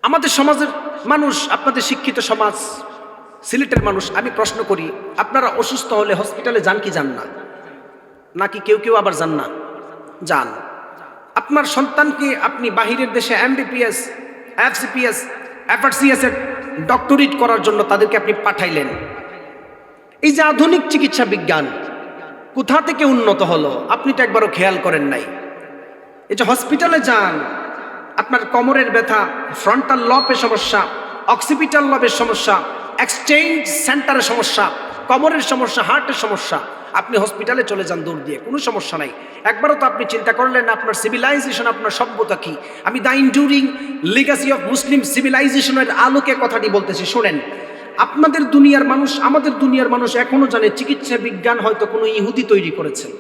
আমাদের সমাজের মানুষ, আপনাদের শিক্ষিত সমাজ, সিলেটের মানুষ, আমি প্রশ্ন করি, আপনারা অসুস্থ হলে হসপিটালে যান কি যান না? নাকি কেউ কেউ আবার যান না? যান। আপনার সন্তানকে আপনি বাহিরের দেশে MBBS, FCPS, FRCS এর ডক্টরেট করার জন্য তাদেরকে আপনি পাঠাইলেন। এই যে আধুনিক চিকিৎসা বিজ্ঞান, কোথা থেকে উন্নত হলো আপনি তো একবারও খেয়াল করেন নাই। এই যে হসপিটালে যান, আপনার কোমরের ব্যথা, ফ্রন্টাল লবের সমস্যা, অক্সিপিটাল লবের সমস্যা, এক্সচেঞ্জ সেন্টারের সমস্যা, কোমরের সমস্যা, হার্টের সমস্যা, আপনি হসপিটালে চলে যান দৌড় দিয়ে, কোনো সমস্যা নাই। একবারও তো আপনি চিন্তা করলেন আপনার সিভিলাইজেশন, আপনার সভ্যতা কি? আমি দ্য ইনডিউরিং লিগাসি অফ মুসলিম সিভিলাইজেশনের আলোকে কথাটি বলতেছি, শোনেন। আপনাদের দুনিয়ার মানুষ, আমাদের দুনিয়ার মানুষ এখনো জানে চিকিৎসা বিজ্ঞান হয়তো কোনো ইহুদি তৈরি করেছেন,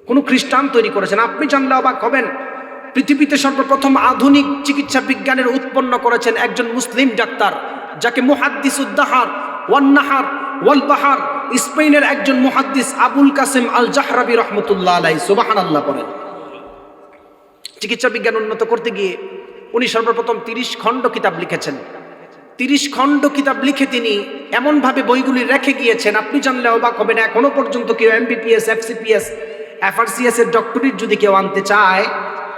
কোনো খ্রিস্টান তৈরি করেছেন। আপনি জানলে অবাক হবেন, পৃথিবীতে সর্বপ্রথম আধুনিক চিকিৎসা বিজ্ঞানের উৎপন্ন করেছেন একজন মুসলিম ডাক্তার, যাকে মুহাদ্দিসুদ্দাহার ওয়ান্নাহার ওয়াল বাহার, স্পেনের একজন মুহাদ্দিস আবুল কাসেম আল জাহরাবি রহমতুল্লাহ আলাইহি, সুবহানাল্লাহ বলেন। চিকিৎসা বিজ্ঞান উন্নত করতে গিয়ে উনি সর্বপ্রথম 30 খণ্ড কিতাব লিখেছেন। 30 খণ্ড কিতাব লিখে তিনি এমনভাবে বইগুলি রেখে গিয়েছেন, আপনি জানলে অবাক হবেন, এখনো পর্যন্ত কেউ এমবিবিএস, এফসিপিএস, এফআরসিএস এর ডক্টরেট যদি কেউ আনতে চায়,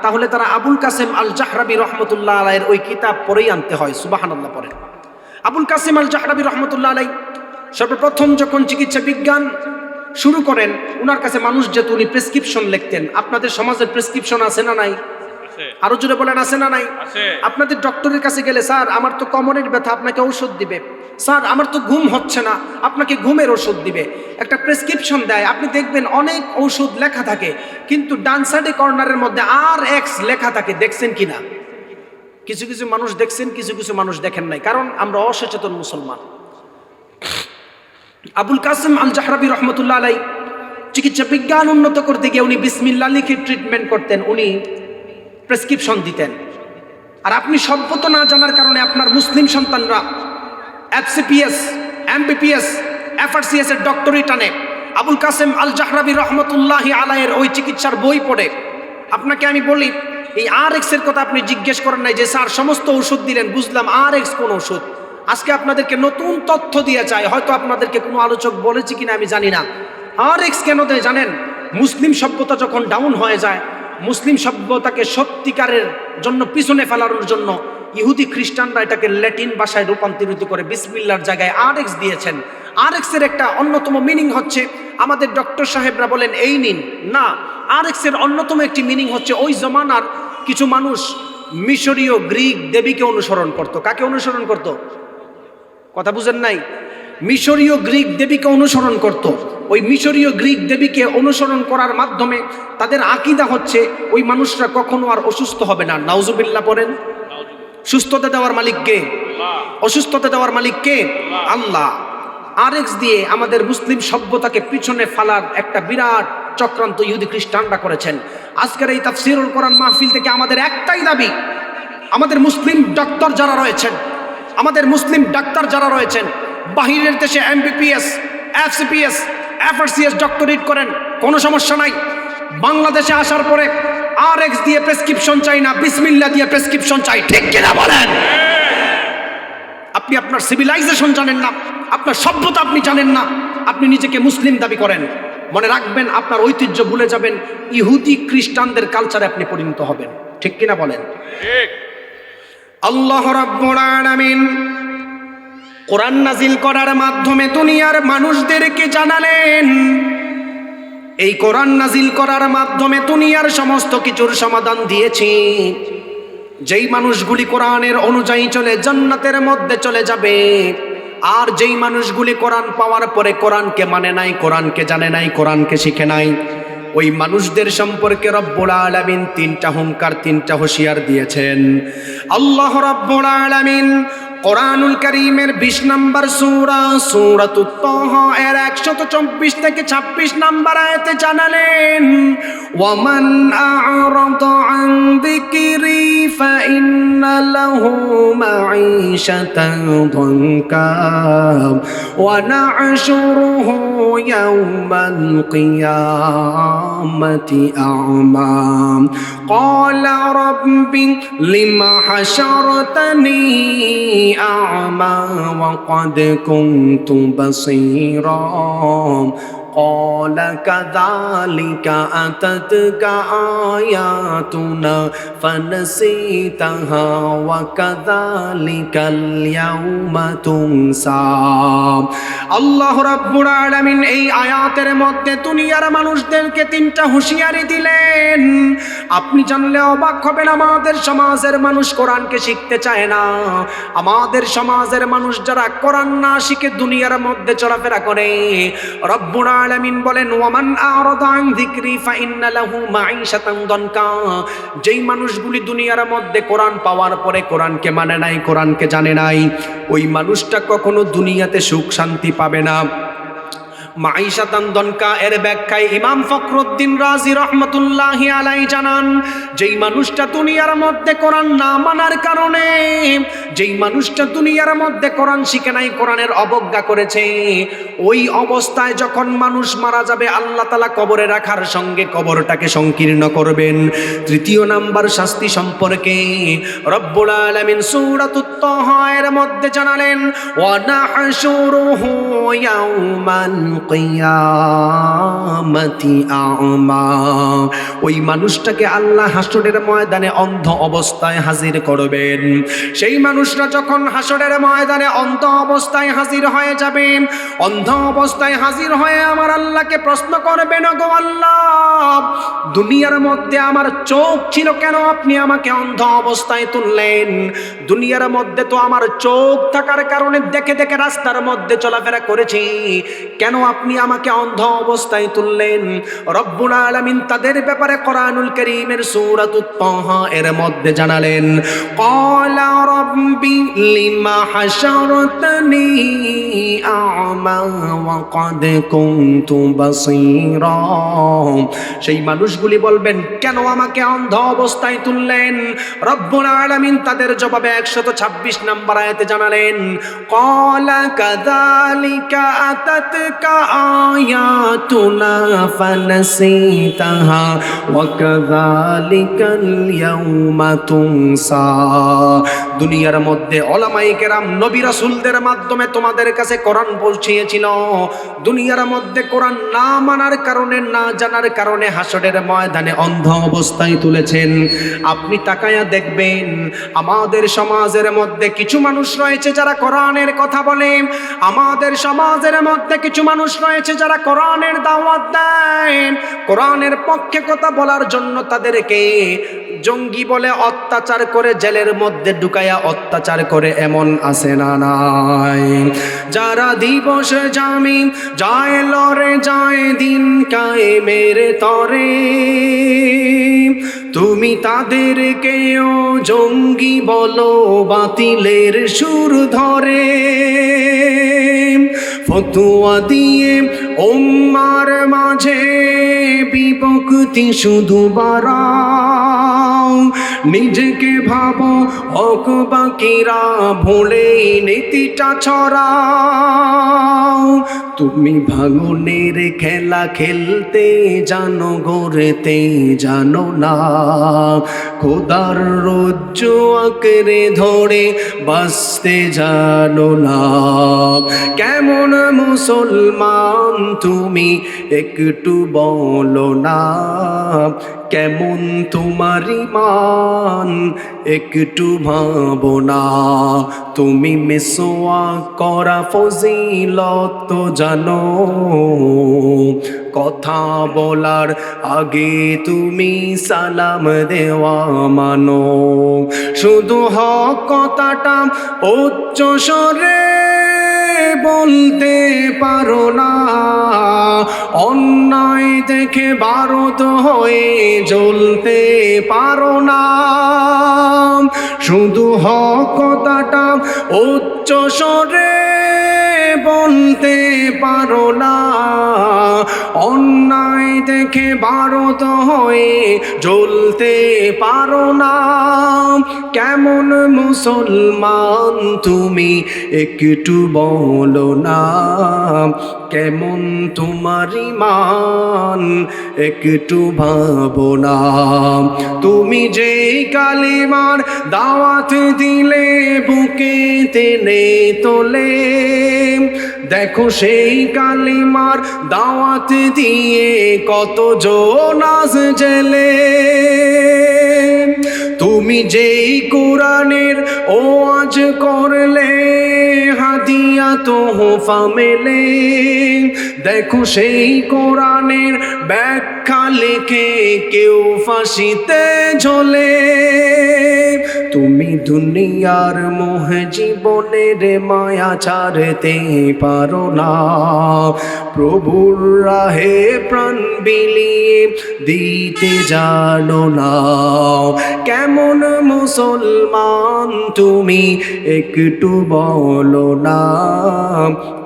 তাহলে তারা আবুল কাসেম আল জাহরাবি রহমতুল্লাহ আলাইহির ওই কিতাব পড়েই আনতে হয়, সুবহানাল্লাহ পড়েন। আবুল কাসেম আল জাহরাবি রহমতুল্লাহ আলাইহি সর্বপ্রথম যখন চিকিৎসা বিজ্ঞান শুরু করেন, ওনার কাছে মানুষ যেত, উনি প্রেসক্রিপশন লিখতেন। আপনাদের সমাজের প্রেসক্রিপশন আছে না নাই? আরো জোরে বলেন, আছে না নাই? আপনাদের ডক্টরের কাছে গেলে, স্যার আমার তো কোমরের ব্যথা, আপনাকে ঔষধ দিবে। স্যার আমার তো ঘুম হচ্ছে না, আপনাকে ঘুমের ওষুধ দিবে। একটা প্রেসক্রিপশন দেয়, আপনি দেখবেন অনেক ঔষধ লেখা থাকে, কিন্তু ডান সাইডে কর্নারের মধ্যে RX লেখা থাকে। দেখছেন কিনা? কিছু কিছু মানুষ দেখছেন, কিছু কিছু মানুষ দেখেন নাই, কারণ আমরা অসচেতন মুসলমান। আবুল কাসেম আল জাহরাবি রহমতুল্লাহ আলাইহি চিকিৎসা বিজ্ঞান উন্নত করতে গিয়ে উনি বিসমিল্লাহ লিখে ট্রিটমেন্ট করতেন, উনি প্রেসক্রিপশন দিতেন। আর আপনি সভ্যতা না জানার কারণে আপনার মুসলিম সন্তানরা এফসিপিএস, এমবিপিএস, এফআরসিএস এর ডক্টরেট আনে, আবুল কাসেম আল জাহরাবি রহমতুল্লাহি আলাইহির ওই চিকিৎসার বই পড়ে। আপনাকে আমি বলি, এই RX এর কথা আপনি জিজ্ঞেস করেন নাই যে স্যার সমস্ত ওষুধ দিলেন, বুঝলাম RX কোন ওষুধ। আজকে আপনাদেরকে নতুন তথ্য দিয়ে চাই, হয়তো আপনাদেরকে কোনো আলোচক বলেছে কিনা আমি জানি না। RX কেন দেয় জানেন? মুসলিম সভ্যতা যখন ডাউন হয়ে যায়, মুসলিম সভ্যতাকে সত্যিকারের জন্য পিছনে ফেলানোর জন্য ইহুদি খ্রিস্টানরা এটাকে ল্যাটিন ভাষায় রূপান্তরিত করে বিসমিল্লাহর জায়গায় RX দিয়েছেন। RX এর একটা অন্যতম মিনিং হচ্ছে, আমাদের ডক্টর সাহেবরা বলেন এই নিন, না, RX এর অন্যতম একটি মিনিং হচ্ছে, ওই জমানার কিছু মানুষ মিশরীয় গ্রিক দেবীকে অনুসরণ করত। কাকে অনুসরণ করত? কথা বুঝেন নাই? মিশরীয় গ্রিক দেবীকে অনুসরণ করত। ওই মিশরীয় গ্রিক দেবীকে অনুসরণ করার মাধ্যমে তাদের আকীদা হচ্ছে ওই মানুষরা কখনো আর অসুস্থ হবে না। নাউজুবিল্লাহ পড়েন। সুস্থতা দেওয়ার মালিক কে? অসুস্থতা দেওয়ার মালিক কে? আল্লাহ। RX দিয়ে আমাদের মুসলিম সভ্যতাকে পিছনে ফেলার একটা বিরাট চক্রান্ত ইহুদি খ্রিস্টানরা করেছেন। আজকের এই তাফসীরুল কোরআন মাহফিল থেকে আমাদের একটাই দাবি, আমাদের মুসলিম ডাক্তার যারা রয়েছেন, আমাদের মুসলিম ডাক্তার যারা রয়েছেন, বাহিরের দেশে এমবিবিএস, এফসিপিএস, এফআরসিএস ডক্টরেট করেন, কোনো সমস্যা নাই। বাংলাদেশে আসার পরে RX দিয়ে প্রেসক্রিপশন চাই না, বিসমিল্লাহ দিয়ে প্রেসক্রিপশন চাই। ঠিক কিনা বলেন? আপনি আপনার সিভিলাইজেশন জানেন না, আপনার সভ্যতা আপনি জানেন না, আপনি নিজেকে মুসলিম দাবি করেন। মনে রাখবেন, আপনার ঐতিহ্য ভুলে যাবেন, ইহুদি খ্রিস্টানদের কালচারে আপনি পরিণত হবেন। ঠিক কিনা বলেন? ঠিক। আল্লাহ রাব্বুল আলামিন কোরআন নাজিল করার মাধ্যমে দুনিয়ার মানুষদেরকে জানালেন, এই কোরআন নাজিল করার মাধ্যমে দুনিয়ার সমস্ত কিছুর সমাধান দিয়েছি। যেই মানুষগুলি কোরআনের অনুযায়ী চলে জান্নাতের মধ্যে চলে যাবে, আর যেই মানুষগুলি কোরআন পাওয়ার পরে কোরআনকে মানে নাই, কোরআনকে জানে নাই, কোরআনকে শিখে নাই, ওই মানুষদের সম্পর্কে রব্বুল আলামিন 3টা হুঙ্কার, 3টা হুঁশিয়ার দিয়েছেন। আল্লাহ রব্বুল আলামিন কোরআনুল কারীমের 20 নম্বর সূরা সূরাতুত তাহা এর 124 থেকে 26 নম্বর আয়াতে জানালেন, ওয়ামান আ'রাদা আন যিকরি ফাইন্না লাহু মাঈশাতান দানকা ওয়া নাহশুরুহু ইয়াওমাল কিয়ামাতি আ'মা ক্বালা রাব্বি লিমা হাশারতানি أعمى وقد كنت بصيرا قال كذلك أتتك آياتنا فنسيتها وكذلك اليوم تنسى আল্লাহ রাব্বুল আলামিন এই আয়াতের মধ্যে দুনিয়ার মানুষদেরকে তিনটা হুঁশিয়ারি দিলেন। আপনি জানলে অবাক হবেন, আমাদের সমাজের মানুষ কোরআনকে শিখতে চায় না। আমাদের সমাজের মানুষ যারা কোরআন না শিখে দুনিয়ার মধ্যে চলাফেরা করে, রব্বুল আলামিন বলেন ওয়ামান আরাদা আন যিকরি ফাইন্না লাহু মাঈশাতান দানকা। যেই মানুষগুলি দুনিয়ার মধ্যে কোরআন পাওয়ার পরে কোরআনকে মানে নাই, কোরআনকে জানে নাই, ওই মানুষটা কখনো দুনিয়াতে সুখ শান্তি পাবে না। মাঈশাতান দনকা এর ব্যাখ্যায় ইমাম ফখরুদ্দিন রাজি রহমতুল্লাহি আলাইহি জানান, যেই মানুষটা দুনিয়ার মধ্যে কোরআন না মানার কারণে, যেই মানুষটা দুনিয়ার মধ্যে কোরআন শিখে নাই, কোরআনের অবজ্ঞা করেছে, ওই অবস্থায় যখন মানুষ মারা যাবে আল্লাহ তাআলা কবরে রাখার সঙ্গে কবরটাকে সংকীর্ণ করবেন। তৃতীয় নাম্বার শাস্তি সম্পর্কে রব্বুল আলামিন সূরাতুত তাহা এর মধ্যে জানালেন ওয়া নাহশুরুহু ইয়াউমাল কিয়ামতি আ'মা। ওই মানুষটাকে আল্লাহ হাসরের ময়দানে অন্ধ অবস্থায় হাজির করবেন। সেই মানুষরা যখন হাসরের ময়দানে অন্ধ অবস্থায় হাজির হয়ে যাবে, অন্ধ অবস্থায় হাজির হয়ে আমার আল্লাহকে প্রশ্ন করবেন, ওগো আল্লাহ, দুনিয়ার মধ্যে আমার চোখ ছিল, কেন আপনি আমাকে অন্ধ অবস্থায় তুললেন? দুনিয়ার মধ্যে তো আমার চোখ থাকার কারণে দেখে দেখে রাস্তার মধ্যে চলাফেরা করেছি, কেন আপনি আমাকে অন্ধ অবস্থায় তুললেন? রব্বুল আলামিন তাদের ব্যাপারে কোরআনুল কারীমের সূরাতুত তাহা এর মধ্যে জানালেন ক্বালা রাব্বি লিমা হাশারতানি আ'মা ওয়া ক্বাদ কুনতু বাসীরা। সেই মানুষগুলি বলবেন, কেন আমাকে অন্ধ অবস্থায় তুললেন? রব্বুল আলামিন তাদের জবাবে 126 নম্বর আয়াতে জানালেন ক্বালা কাযালিকা আতাতকা আয়াতুনা ফানাসিতাহা ওয়া কাযালিকাল ইয়াউমা তুনসা। দুনিয়ার মধ্যে উলামায়ে কেরাম নবী রাসূলদের মাধ্যমে তোমাদের কাছে কোরআন পৌঁছিয়েছিল, দুনিয়ার মধ্যে কোরআন না মানার কারণে, না জানার কারণে হাসরের ময়দানে অন্ধ অবস্থায় তুলেছেন। আপনি তাকায়া দেখবেন আমাদের সমাজের মধ্যে কিছু মানুষ রয়েছে যারা কোরআনের কথা বলে, আমাদের সমাজের মধ্যে কিছু মানুষ রয়েছে যারা কোরআনের দাওয়াত দেয়, কোরআনের পক্ষে কথা বলার জন্য তাদেরকে জঙ্গি বলে অত্যাচার করে জেলের মধ্যে ঢুকায়া অত্যাচার করে, এমন আছে না নাই? যারা দিবস জামি যায় লড়ে যায় দিন কায়েমের তরে, তুমি তাদেরকেও জঙ্গি বলো বাতিলের সুর ধরে। ফতোয়া দিয়ে উম্মার মাঝে বিভক্তি শুধু বাড়াও, নিজেকে ভাবো হক বাকিরা ভুলে নীতিটা ছড়াও। তুমি ভাঙনের খেলা খেলতে জানো, গড়তে জানো না, খোদার রজ্জু আঁকড়ে ধরে বাঁচতে জানো না। কেমন মুসলমান তুমি একটু বলো না, কেমন তোমার ঈমান একটু ভাবো না। তুমি মিসওয়াক করা ফজিলত তো জানো, কথা বলার আগে তুমি সালাম দেওয়া মানো। শুধু হক কথাটা উচ্চ স্বরে বলতে পারো না, অন্যায় দেখে বারুদ হয়ে জ্বলতে পারো না। শুধু হক কথাটা উচ্চ স্বরে বলতে পারো না, অন্যায় দেখে বারুদ হয়ে জ্বলতে পারো না। কেমন মুসলমান তুমি একটু বলো না, কেমন তোমার ঈমান একটু ভাবো না। তুমি যে কালিমার দাওয়াত দিলে বুকে টেনে তোলে, দেখো সেই কালিমার দাওয়াত দিয়ে কত জোনাজ জেলে। তুমি যেই কোরআনের ওয়াজ করলে হাদিয়া তোহফা মেলে, দেখো সেই কোরআনের ব্যাখ্যা লিখে কেউ ফাঁসিতে ঝোলে। তুমি দুনিয়ার মোহে জীবনের মায়া ছাড়তে পারো না, প্রভুর রাহে প্রাণ বিলিয়ে দিতে জানো না। কেমন মুসলমান তুমি একটু বলো না,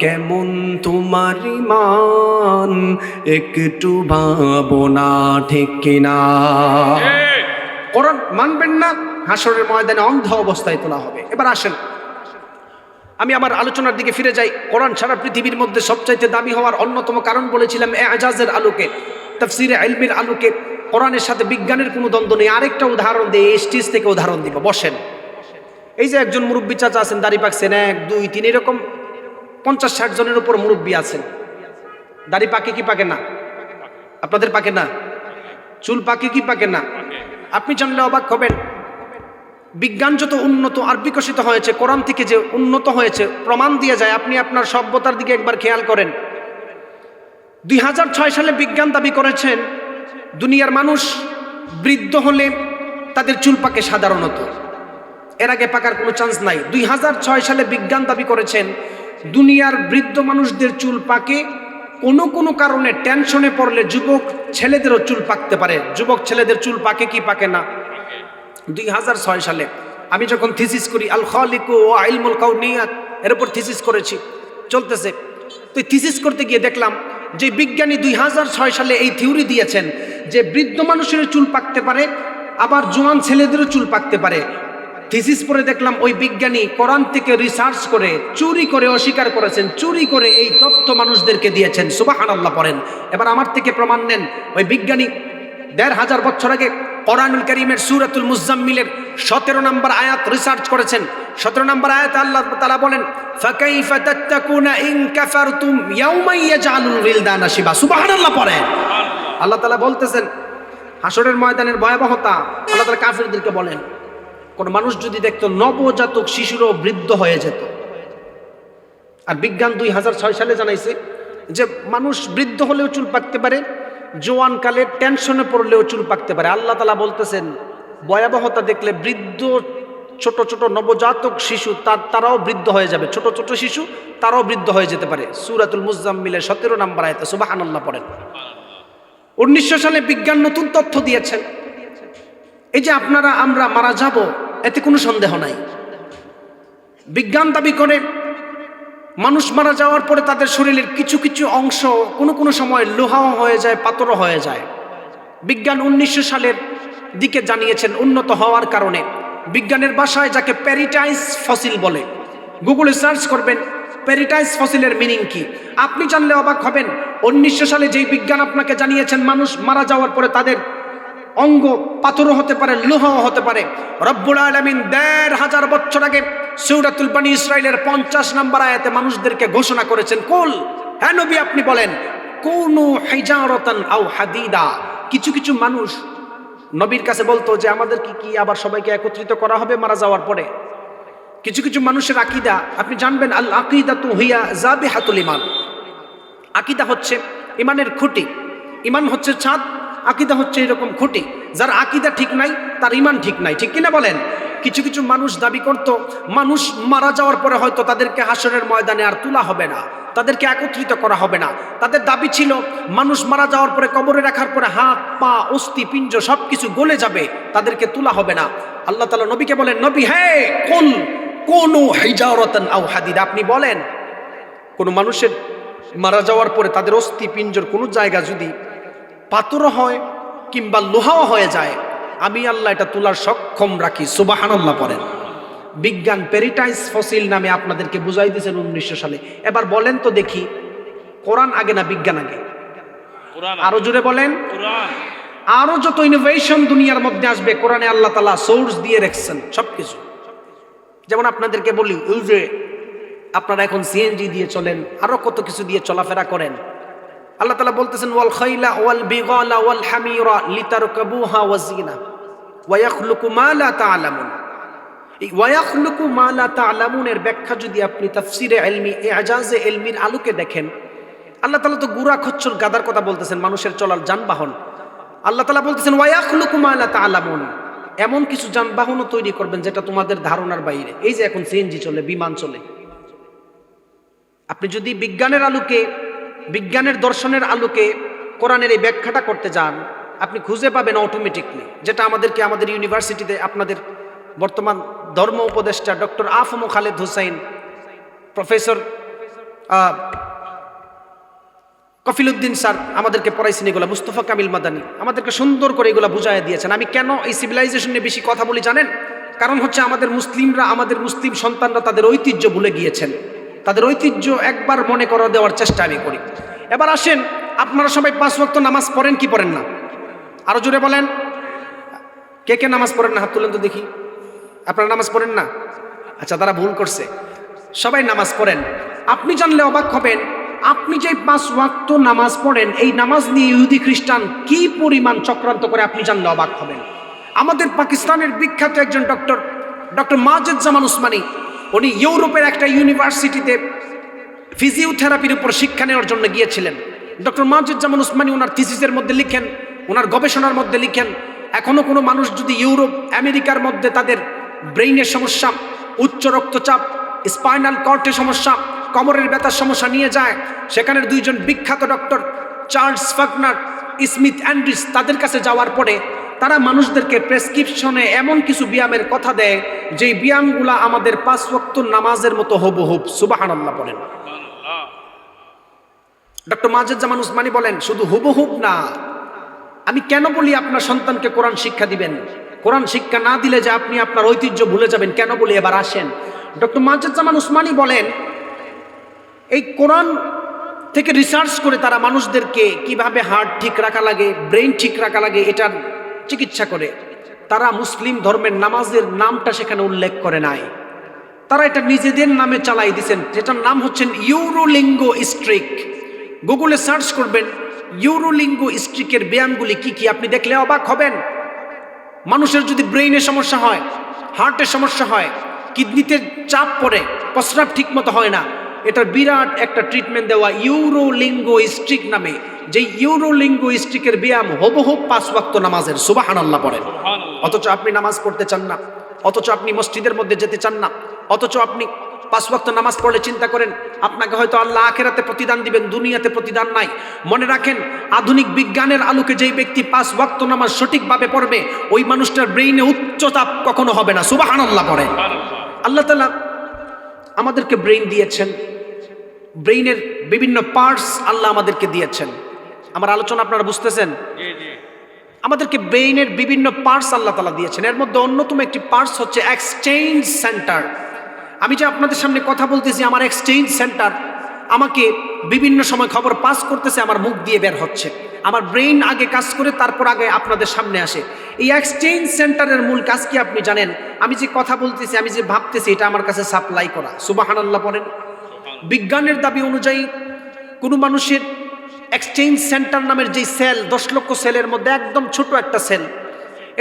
কেমন তোমার ঈমান একটু ভাবো না, ঠিক কিনা? কোরআন মানবেন না, হাসরের ময়দানে অন্ধ অবস্থায় তোলা হবে। এবার আসেন আমি আমার আলোচনার দিকে ফিরে যাই। কোরআন সারা পৃথিবীর মধ্যে সবচাইতে দামি হওয়ার অন্যতম কারণ বলেছিলাম এজাজের আলোকে, তাফসীরে ইলমের আলোকে কোরআনের সাথে বিজ্ঞানের কোনো দ্বন্দ্ব নেই। আরেকটা উদাহরণ দিয়ে স্টেজ থেকে উদাহরণ দিব, বসেন। এই যে একজন মুরব্বী চাচা আছেন, দাড়ি পাকছেন 1 2 3 এরকম 50-60 জনের উপর মুরব্বী আছেন। দাড়ি পাকে কি পাকে না? আপনাদের পাকে না? চুল পাকে কি পাকে না? আপনি জানলে অবাক হবেন, বিজ্ঞান যত উন্নত আর বিকশিত হয়েছে, কোরআন থেকে যে উন্নত হয়েছে প্রমাণ দিয়ে যায়। আপনি আপনার সভ্যতার দিকে একবার খেয়াল করেন। 2006 সালে বিজ্ঞান দাবি করেছেন দুনিয়ার মানুষ বৃদ্ধ হলে তাদের চুল পাকে সাধারণত, এর আগে পাকার কোনো চান্স নাই। 2006 সালে বিজ্ঞান দাবি করেছেন দুনিয়ার বৃদ্ধ মানুষদের চুল পাকে, কোনো কোনো কারণে টেনশনে পড়লে যুবক ছেলেদেরও চুল পাকতে পারে। যুবক ছেলেদের চুল পাকে কি পাকে না? 2006 সালে আমি যখন থিসিস করি আল খালিকু ওয়া ইলমুল কাউনিয়াত এর উপর থিসিস করেছি, চলতেছে। তো থিসিস করতে গিয়ে দেখলাম যে বিজ্ঞানী 2006 সালে এই থিওরি দিয়েছেন যে বৃদ্ধ মানুষের চুল পাকতে পারে, আবার জোয়ান ছেলেদেরও চুল পাকতে পারে। থিসিস পরে দেখলাম ওই বিজ্ঞানী কোরআন থেকে রিসার্চ করে চুরি করে অস্বীকার করেছেন, চুরি করে এই তথ্য মানুষদেরকে দিয়েছেন। সুবহানাল্লাহ পড়েন। এবার আমার থেকে প্রমাণ নেন। ওই বিজ্ঞানী 1500 বছর আগে কোরআনুল কারীমের সূরাতুল মুজাম্মিলের 17 নম্বর আয়াত রিসার্চ করেছেন। 17 নম্বর আয়াতে আল্লাহ তাআলা বলেন ফাকাইফা তাত্তাকুনা ইন কাফারতুম ইয়াওমা ইয়াজআলুল উইলদানা শিবা। সুবহানাল্লাহ পড়েন। আল্লাহ তাআলা বলতেছেন হাসরের ময়দানের ভয়াবহতা। আল্লাহ তাআলা কাফিরদেরকে বলেন, কোন মানুষ যদি দেখতো নবজাতক শিশুরও বৃদ্ধ হয়ে যেত। আর বিজ্ঞান 2006 সালে জানাইছে যে মানুষ বৃদ্ধ হলেও চুল পাকতে পারে, জোয়ান কালে টেনশনে পড়লেও চুল পাকতে পারে। আল্লাহ তাআলা বলতেছেন ভয়াবহতা দেখলে বৃদ্ধ ছোট ছোট নবজাতক শিশু তারাও বৃদ্ধ হয়ে যাবে। ছোট ছোট শিশু তারাও বৃদ্ধ হয়ে যেতে পারে। সূরাতুল মুজাম্মিলের 17 নম্বর আয়াতে। সুবহানাল্লাহ পড়েন। 1900 সালে বিজ্ঞান নতুন তথ্য দিয়েছেন। এই যে আমরা মারা যাব, এতে কোনো সন্দেহ নাই। বিজ্ঞান দাবি করে মানুষ মারা যাওয়ার পরে তাদের শরীরের কিছু কিছু অংশ কোনো কোনো সময় লোহাও হয়ে যায়, পাথরও হয়ে যায়। বিজ্ঞান 1900 সালের দিকে জানিয়েছেন উন্নত হওয়ার কারণে বিজ্ঞানের ভাষায় যাকে প্যারিটাইজ ফসিল বলে, গুগলে সার্চ করবেন প্যারিটাইজ ফসিলের মিনিং কি, আপনি জানলে অবাক হবেন। 1900 সালে যেই বিজ্ঞান আপনাকে জানিয়েছেন মানুষ মারা যাওয়ার পরে তাদের অঙ্গ পাথরও হতে পারে, লোহাও হতে পারে। রব্বুল আলামিন 1500 বছর আগে সূরাতুল বনী ইসরাইলের 50 নম্বর আয়াতে মানুষদেরকে ঘোষণা করেছেন, কুল, হ্যাঁ নবী আপনি বলেন, কুনু হিজারাতান আও হাদিদা। কিছু কিছু মানুষ নবীর কাছে বলতো যে আমাদের কি আবার সবাইকে একত্রিত করা হবে মারা যাওয়ার পরে? কিছু কিছু মানুষের আকীদা আপনি জানবেন, আল আকীদাতু হিয়া যাবিহাতুল ঈমান। আকীদা হচ্ছে ঈমানের খুঁটি, ঈমান হচ্ছে ছাদ, আকীদা হচ্ছে এরকম খুঁটি। যার আকীদা ঠিক নাই তার ঈমান ঠিক নাই, ঠিক কিনা বলেন? কিছু কিছু মানুষ দাবি করত মানুষ মারা যাওয়ার পরে হয়তো তাদেরকে হাসরের ময়দানে আর তোলা হবে না, তাদেরকে একত্রিত করা হবে না। তাদের দাবি ছিল মানুষ মারা যাওয়ার পরে কবরে রাখার পরে হাত পা অস্থি পিণ্ড সবকিছু গলে যাবে, তাদেরকে তোলা হবে না। আল্লাহ তাআলা নবীকে বলেন, নবী হে কুল কুনু হিজারাতান আও হাদিদ, আপনি বলেন কোন মানুষের মারা যাওয়ার পরে তাদের অস্থি পিঞ্জর কোনো জায়গা যদি পাথর হয় কিংবা লোহাও হয়ে যায়, আমি আল্লাহ এটা তোলার সক্ষম রাখি। সুবহানাল্লাহ পড়েন। বিজ্ঞান প্যারিটাইজ ফসিল নামে আপনাদেরকে বুঝাই দিয়েছেন 1900 সালে। এবার বলেন তো দেখি কোরআন আগে না বিজ্ঞান আগে? কোরআন। আরো জোরে বলেন। কোরআন। আরো যত ইনোভেশন দুনিয়ার মধ্যে আসবে কোরআনে আল্লাহ তাআলা সোর্স দিয়ে রেখেছেন সবকিছু। যেমন আপনাদেরকে বলি, ওই যে আপনারা এখন সিএনজি দিয়ে চলেন, আরো কত কিছু দিয়ে চলাফেরা করেন। আল্লাহ তাআলা বলতেছেন ওয়াল খাইলা ওয়াল বিগালা ওয়াল হামিরা লিতারকাবুহা ওয়া জিনা ওয়া ইয়াখলুকু মা লা তা'লামুন। এই ওয়া ইয়াখলুকু মা লা তা'লামুন এর ব্যাখ্যা যদি আপনি তাফসীরে ইলমি ইজাজে ইলমির আলোকে দেখেন, আল্লাহ তাআলা তো গুড়া খচ্চর গাদার কথা বলতেছেন, মানুষের চলার যানবাহন। আল্লাহ তাআলা বলতেছেন ওয়া ইয়াখলুকু মা লা তা'লামুন, এমন কিছু যানবাহনও তৈরি করবেন যেটা তোমাদের ধারণার বাইরে। এই যে এখন সিএনজি চলে, বিমান চলে। আপনি যদি বিজ্ঞানের আলোকে, বিজ্ঞানের দর্শনের আলোকে কোরআনের এই ব্যাখ্যাটা করতে যান, আপনি খুঁজে পাবেন অটোমেটিকলি, যেটা আমাদেরকে আমাদের ইউনিভার্সিটিতে আপনাদের বর্তমান ধর্ম উপদেষ্টা doctor AFM Khaled Hussain, professor Kafiluddin sir আমাদেরকে পড়াইছেন এগুলা, মুস্তফা কামিল মাদানী আমাদেরকে সুন্দর করে এগুলা বুঝাইয়া দিয়েছেন। আমি কেন এই সিভিলাইজেশন নিয়ে বেশি কথা বলি জানেন? কারণ হচ্ছে আমাদের মুসলিমরা, আমাদের মুসলিম সন্তানরা তাদের ঐতিহ্য ভুলে গিয়েছেন। তাদের ঐতিহ্য একবার মনে করা দেওয়ার চেষ্টা আমি করি। এবার আসেন, আপনারা সবাই 5 ওয়াক্ত নামাজ পড়েন কি পড়েন না? আরো জোরে বলেন। কে কে নামাজ পড়েন না? হাত তুলেন তো দেখি। আপনারা নামাজ পড়েন না? আচ্ছা, তারা ভুল করছে। সবাই নামাজ পড়েন। আপনি জানলে অবাক হবেন, আপনি যে 5 ওয়াক্ত নামাজ পড়েন, এই নামাজ নিয়ে ইহুদি খ্রিস্টান কি পরিমাণ চক্রান্ত করে আপনি জানলে অবাক হবেন। আমাদের পাকিস্তানের বিখ্যাত একজন ডক্টর মাজেদুজ্জামান উসমানী, উনি ইউরোপের একটা ইউনিভার্সিটিতে ফিজিওথেরাপির উপর শিক্ষা নেওয়ার জন্য গিয়েছিলেন। ডক্টর মাজেদুজ্জামান উসমানী ওনার থিসিসের মধ্যে লিখেন, ওনার গবেষণার মধ্যে লিখেন, এখনো কোনো মানুষ যদি ইউরোপ আমেরিকার মধ্যে তাদের ব্রেইনের সমস্যা, উচ্চ রক্তচাপ, স্পাইনাল কর্ডের সমস্যা, কোমরের ব্যথার সমস্যা নিয়ে যায়, সেখানের 2 জন বিখ্যাত ডক্টর চার্লস ফাকনার, স্মিথ অ্যান্ড্রিস, তাদের কাছে যাওয়ার পরে তারা মানুষদেরকে প্রেসক্রিপশনে এমন কিছু ব্যায়ামের কথা দেয় যেই ব্যায়ামগুলা আমাদের 5 ওয়াক্ত নামাজের মতো হুবহুব। সুবহানাল্লাহ বলেন। ডক্টর মাজেদুজ্জামান উসমানী বলেন, শুধু হুবহুব না, আমি কেন বলি আপনার সন্তানকে কোরআন শিক্ষা দিবেন? কোরআন শিক্ষা না দিলে যে আপনি আপনার ঐতিহ্য ভুলে যাবেন, কেন বলি? এবার আসেন, ডক্টর মাজেদুজ্জামান উসমানী বলেন, এই কোরআন থেকে রিসার্চ করে তারা মানুষদেরকে কিভাবে হার্ট ঠিক রাখা লাগে, ব্রেইন ঠিক রাখা লাগে, এটার চিকিৎসা করে। তারা মুসলিম ধর্মের নামাজের নামটা সেখানে উল্লেখ করে নাই, তারা এটা নিজেদের নামে চালাই দিয়েছেন, যেটার নাম হচ্ছেন ইউরোলিঙ্গোস্ট্রিক। গুগলে সার্চ করবেন ইউরোলিঙ্গোস্ট্রিকের ব্যায়ামগুলি কি কি, আপনি দেখলে অবাক হবেন। মানুষের যদি ব্রেইনের সমস্যা হয়, হার্টের সমস্যা হয়, কিডনিতে চাপ পড়ে, প্রস্রাব ঠিক মতো হয় না, এটার বিরাট একটা ট্রিটমেন্ট দেওয়া ইউরোলিঙ্গোস্ট্রিক নামে। যে ইউরোলিঙ্গোস্ট্রিকের ব্যায়াম হুবহুব 5 ওয়াক্ত নামাজের। সুবহানাল্লাহ পড়েন। অথচ আপনি নামাজ পড়তে চান না, অথচ আপনি মসজিদের মধ্যে যেতে চান না, অথচ আপনি 5 ওয়াক্ত নামাজ পড়লে চিন্তা করেন আপনাকে হয়তো আল্লাহ আখিরাতে প্রতিদান দিবেন, দুনিয়াতে প্রতিদান নাই। মনে রাখেন, আধুনিক বিজ্ঞানের আলোকে যেই ব্যক্তি 5 ওয়াক্ত নামাজ সঠিকভাবে পড়বে, ওই মানুষটার ব্রেইনে উচ্চতাপ কখনো হবে না। সুবহানাল্লাহ পড়েন। আল্লাহ তাআলা আমাদেরকে ব্রেইন দিয়েছেন, ব্রেইনের বিভিন্ন পার্টস আল্লাহ আমাদেরকে দিয়েছেন। আমার আলোচনা আপনারা বুঝতেছেন? আমাদেরকে ব্রেইনের বিভিন্ন পার্টস আল্লাহ তাআলা দিয়েছেন। এর মধ্যে অন্যতম একটি পার্টস হচ্ছে এক্সচেঞ্জ সেন্টার। আমি যে আপনাদের সামনে কথা বলতেছি, আমার এক্সচেঞ্জ সেন্টার আমাকে বিভিন্ন সময় খবর পাস করতেছে, আমার মুখ দিয়ে বের হচ্ছে। আমার ব্রেইন আগে কাজ করে, তারপর আগে আপনাদের সামনে আসে। এই এক্সচেঞ্জ সেন্টারের মূল কাজ কি আপনি জানেন? আমি যে কথা বলতেছি, আমি যে ভাবতেছি, এটা আমার কাছে সাপ্লাই করা। সুবহানাল্লাহ পড়েন। বিজ্ঞানের দাবি অনুযায়ী কোনো মানুষের এক্সচেঞ্জ সেন্টার নামের যে সেল, 10 লক্ষ সেলের মধ্যে একদম ছোট একটা সেল,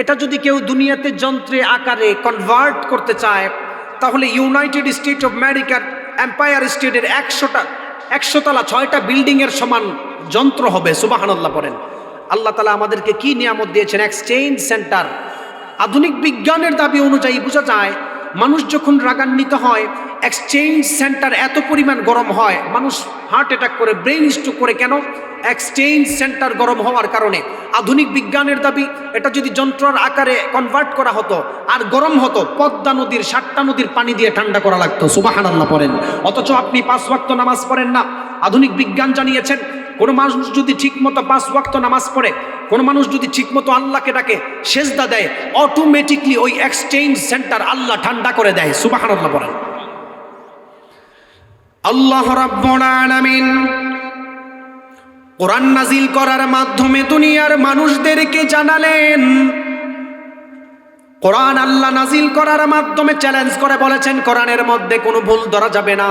এটা যদি কেউ দুনিয়াতে যন্ত্রে আকারে কনভার্ট করতে চায়, তাহলে ইউনাইটেড স্টেট অফ আমেরিকার এম্পায়ার স্টেটের 100 তলা 6টা বিল্ডিংয়ের সমান যন্ত্র হবে। সুবহানাল্লাহ পড়েন। আল্লাহ তাআলা আমাদেরকে কি নিয়ামত দিয়েছেন? Exchange centre. আধুনিক বিজ্ঞানের দাবি অনুযায়ী বোঝা যায়, মানুষ যখন রাগান্বিত হয়, এক্সচেঞ্জ সেন্টার এত পরিমাণ গরম হয়, মানুষ হার্ট অ্যাটাক করে, ব্রেইন স্ট্রোক করে। কেন? এক্সচেঞ্জ সেন্টার গরম হওয়ার কারণে। আধুনিক বিজ্ঞানের দাবি, এটা যদি যন্ত্রের আকারে কনভার্ট করা হতো আর গরম হতো, পদ্মা নদীর 7টা নদীর পানি দিয়ে ঠান্ডা করা লাগতো। সুবহানাল্লাহ পড়েন। অথচ আপনি 5 ওয়াক্ত নামাজ পড়েন না। আধুনিক বিজ্ঞান জানিয়েছেন, কোনো মানুষ যদি ঠিকমতো 5 ওয়াক্ত নামাজ পড়ে, কোনো মানুষ যদি ঠিকমতো আল্লাহকে ডাকে, সেজদা দেয়, অটোমেটিকলি ওই এক্সচেঞ্জ সেন্টার আল্লাহ ঠান্ডা করে দেয়। সুবহানাল্লাহ পড়েন। আল্লাহ রাব্বুল আলামিন কোরআন নাজিল করার মাধ্যমে দুনিয়ার মানুষদেরকে জানালেন। কোরআন আল্লাহ নাজিল করার মাধ্যমে চ্যালেঞ্জ করে বলেছেন কোরআনের মধ্যে কোনো ভুল ধরা যাবে না।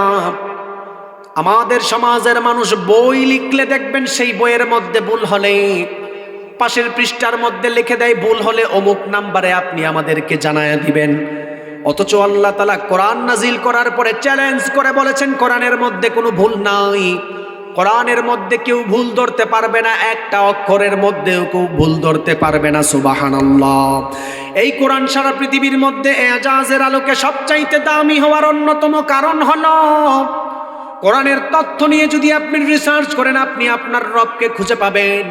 আমাদের সমাজের মানুষ বই লিখলে দেখবেন সেই বইয়ের মধ্যে ভুল হলে পাশের পৃষ্ঠার মধ্যে লিখে দেয় ভুল হলে অমুক নাম্বারে আপনি আমাদেরকে জানায়া দিবেন। অথচ আল্লাহ তাআলা কোরআন নাজিল করার পরে চ্যালেঞ্জ করে বলেছেন কোরআনের মধ্যে কোনো ভুল নাই। কোরআনের মধ্যে কেউ ভুল ধরতে পারবে না, একটা অক্ষরের মধ্যেও কেউ ভুল ধরতে পারবে না। সুবহানাল্লাহ। এই কোরআন সারা পৃথিবীর মধ্যে এজাজের আলোকে সবচাইতে দামি হওয়ার অন্যতম কারণ হলো কোরআনের তথ্য নিয়ে যদি আপনি রিসার্চ করেন আপনি আপনার রবকে খুঁজে পাবেন।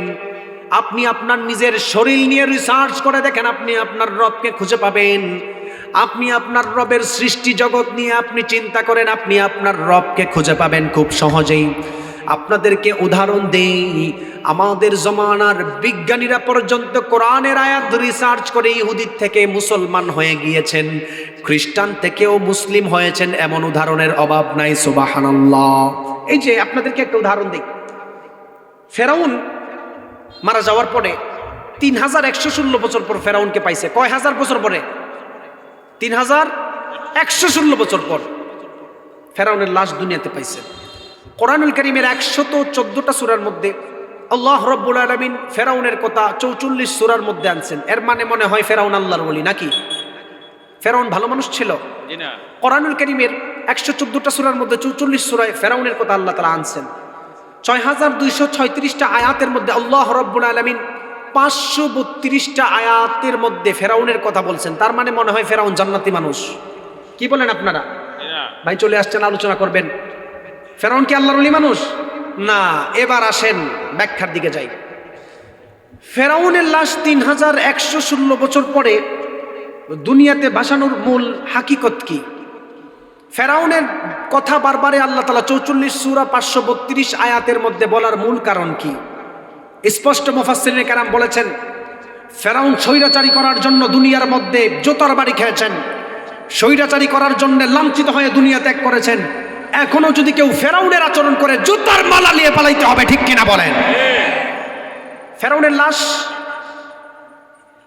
আপনি আপনার নিজের শরীর নিয়ে রিসার্চ করে দেখেন আপনি আপনার রবকে খুঁজে পাবেন। আপনি আপনার রবের সৃষ্টি জগৎ নিয়ে আপনি চিন্তা করেন আপনি আপনার রবকে খুঁজে পাবেন খুব সহজেই। আপনাদেরকে উদাহরণ দেই, আমাদের জমানার বিজ্ঞানীরা পর্যন্ত কোরআনের আয়াত রিসার্চ করে ইহুদির থেকে মুসলমান হয়ে গিয়েছেন, খ্রিস্টান থেকেও মুসলিম হয়েছেন, এমন উদাহরণের অভাব নাই। সুবহানাল্লাহ। এই যে আপনাদেরকে একটা উদাহরণ দিই, ফেরাউন মারা যাওয়ার পরে 3116 বছর পর ফেরাউনকে পাইছে। কয় হাজার বছর পরে? 3116 বছর পর ফেরাউনের লাশ দুনিয়াতে পাইছে। কোরআনুল কারীমের 114টা সূরার মধ্যে আল্লাহ রাব্বুল আলামিন ফেরাউনের কথা 44 সূরার মধ্যে আনছেন। এর মানে মনে হয় ফেরাউন আল্লাহর ওলি নাকি? ফেরাউন ভালো মানুষ ছিল? কোরআনুল কারীমের 114টা সূরার মধ্যে 44 সূরায় ফেরাউনের কথা আল্লাহ তাআলা আনছেন। 6236টা আয়াতের মধ্যে আল্লাহ রাব্বুল আলামিন 532টা আয়াতের মধ্যে ফেরাউনের কথা বলছেন। তার মানে মনে হয় ফেরাউন জান্নাতি মানুষ। কি বলেন আপনারা? ভাই চলে আসছেন, আলোচনা করবেন। ফেরাউন কি আল্লাহর ওলি মানুষ? না। এবার আসেন ব্যাখ্যার দিকে যাই। ফেরাউনের লাশ 3116 বছর পরে দুনিয়াতে ভাসানোর মূল হাকিকত কি? ফেরাউনের কথা বারবারে আল্লাহ তাআলা 44 সূরা 532 আয়াতের মধ্যে বলার মূল কারণ কি? স্পষ্ট মুফাসসিরিনে কেরাম বলেছেন, ফেরাউন স্বৈরাচারী করার জন্য দুনিয়ার মধ্যে জোতার বাড়ি খেয়েছেন, স্বৈরাচারী করার জন্য লাঞ্ছিত হয়ে দুনিয়া ত্যাগ করেছেন। এখনো যদি কেউ ফেরাউনের আচরণ করে জুতার মালা নিয়ে পালাইতে হবে, ঠিক কিনা বলেন? ফেরাউনের লাশ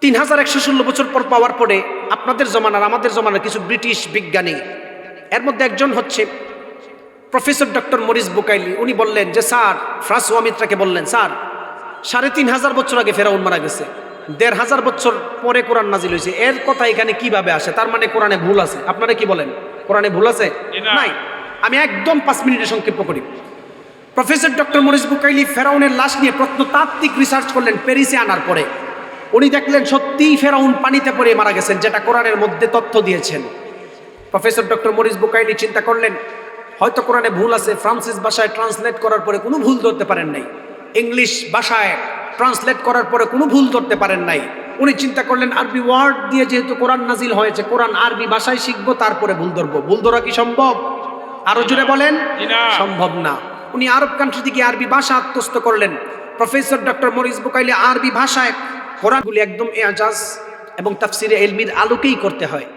3116 বছর পর পাওয়ার পরে আপনাদের জমানার আমাদের জমানার কিছু ব্রিটিশ বিজ্ঞানী, এর মধ্যে একজন হচ্ছে প্রফেসর ডক্টর মরিস বুকাইলি, উনি বললেন যে স্যার, ফ্রাঁসোয়া মিত্রাকে বললেন, স্যার 3500 বছর আগে ফেরাউন মারা গেছে, 1500 বছর পরে কোরআন নাজিল হয়েছে, এর কথা এখানে কিভাবে আসে? তার মানে কোরআনে ভুল আছে। আপনারা কি বলেন? কোরআনে ভুল আছে? নাই। আমি একদম 5 মিনিটে সংক্ষেপ করি। প্রফেসর ডক্টর মরিস বুকাইলি ফেরাউনের লাশ নিয়ে প্রত্নতাত্ত্বিক রিসার্চ করলেন প্যারিসে আনার পরে। উনি দেখলেন সত্যিই ফেরাউন পানিতে পড়ে মারা গেছেন, যেটা কোরআনের মধ্যে তথ্য দিয়েছেন। প্রফেসর ডক্টর মরিস বুকাইলি চিন্তা করলেন হয়তো কোরআনে ভুল আছে। ফ্রান্সিস ভাষায় ট্রান্সলেট করার পরে কোনো ভুল ধরতে পারেন নাই, ইংলিশ ভাষায় ট্রান্সলেট করার পরে কোনো ভুল ধরতে পারেন নাই। উনি চিন্তা করলেন আরবি ওয়ার্ড দিয়ে যেহেতু কোরআন নাজিল হয়েছে, কোরআন আরবি ভাষায় শিখবো, তারপরে ভুল ধরবো। ভুল ধরা কি সম্ভব? আরো জোরে বলেন। সম্ভব না। উনি আরব কান্ট্রি থেকে আরবি ভাষা আত্মস্থ করলেন। প্রফেসর ডক্টর মরিস বুকাইলি আরবি ভাষায় কোরআনগুলি একদম এজাজ এবং তাফসিরে ইলমির আলোকেই করতে হয়।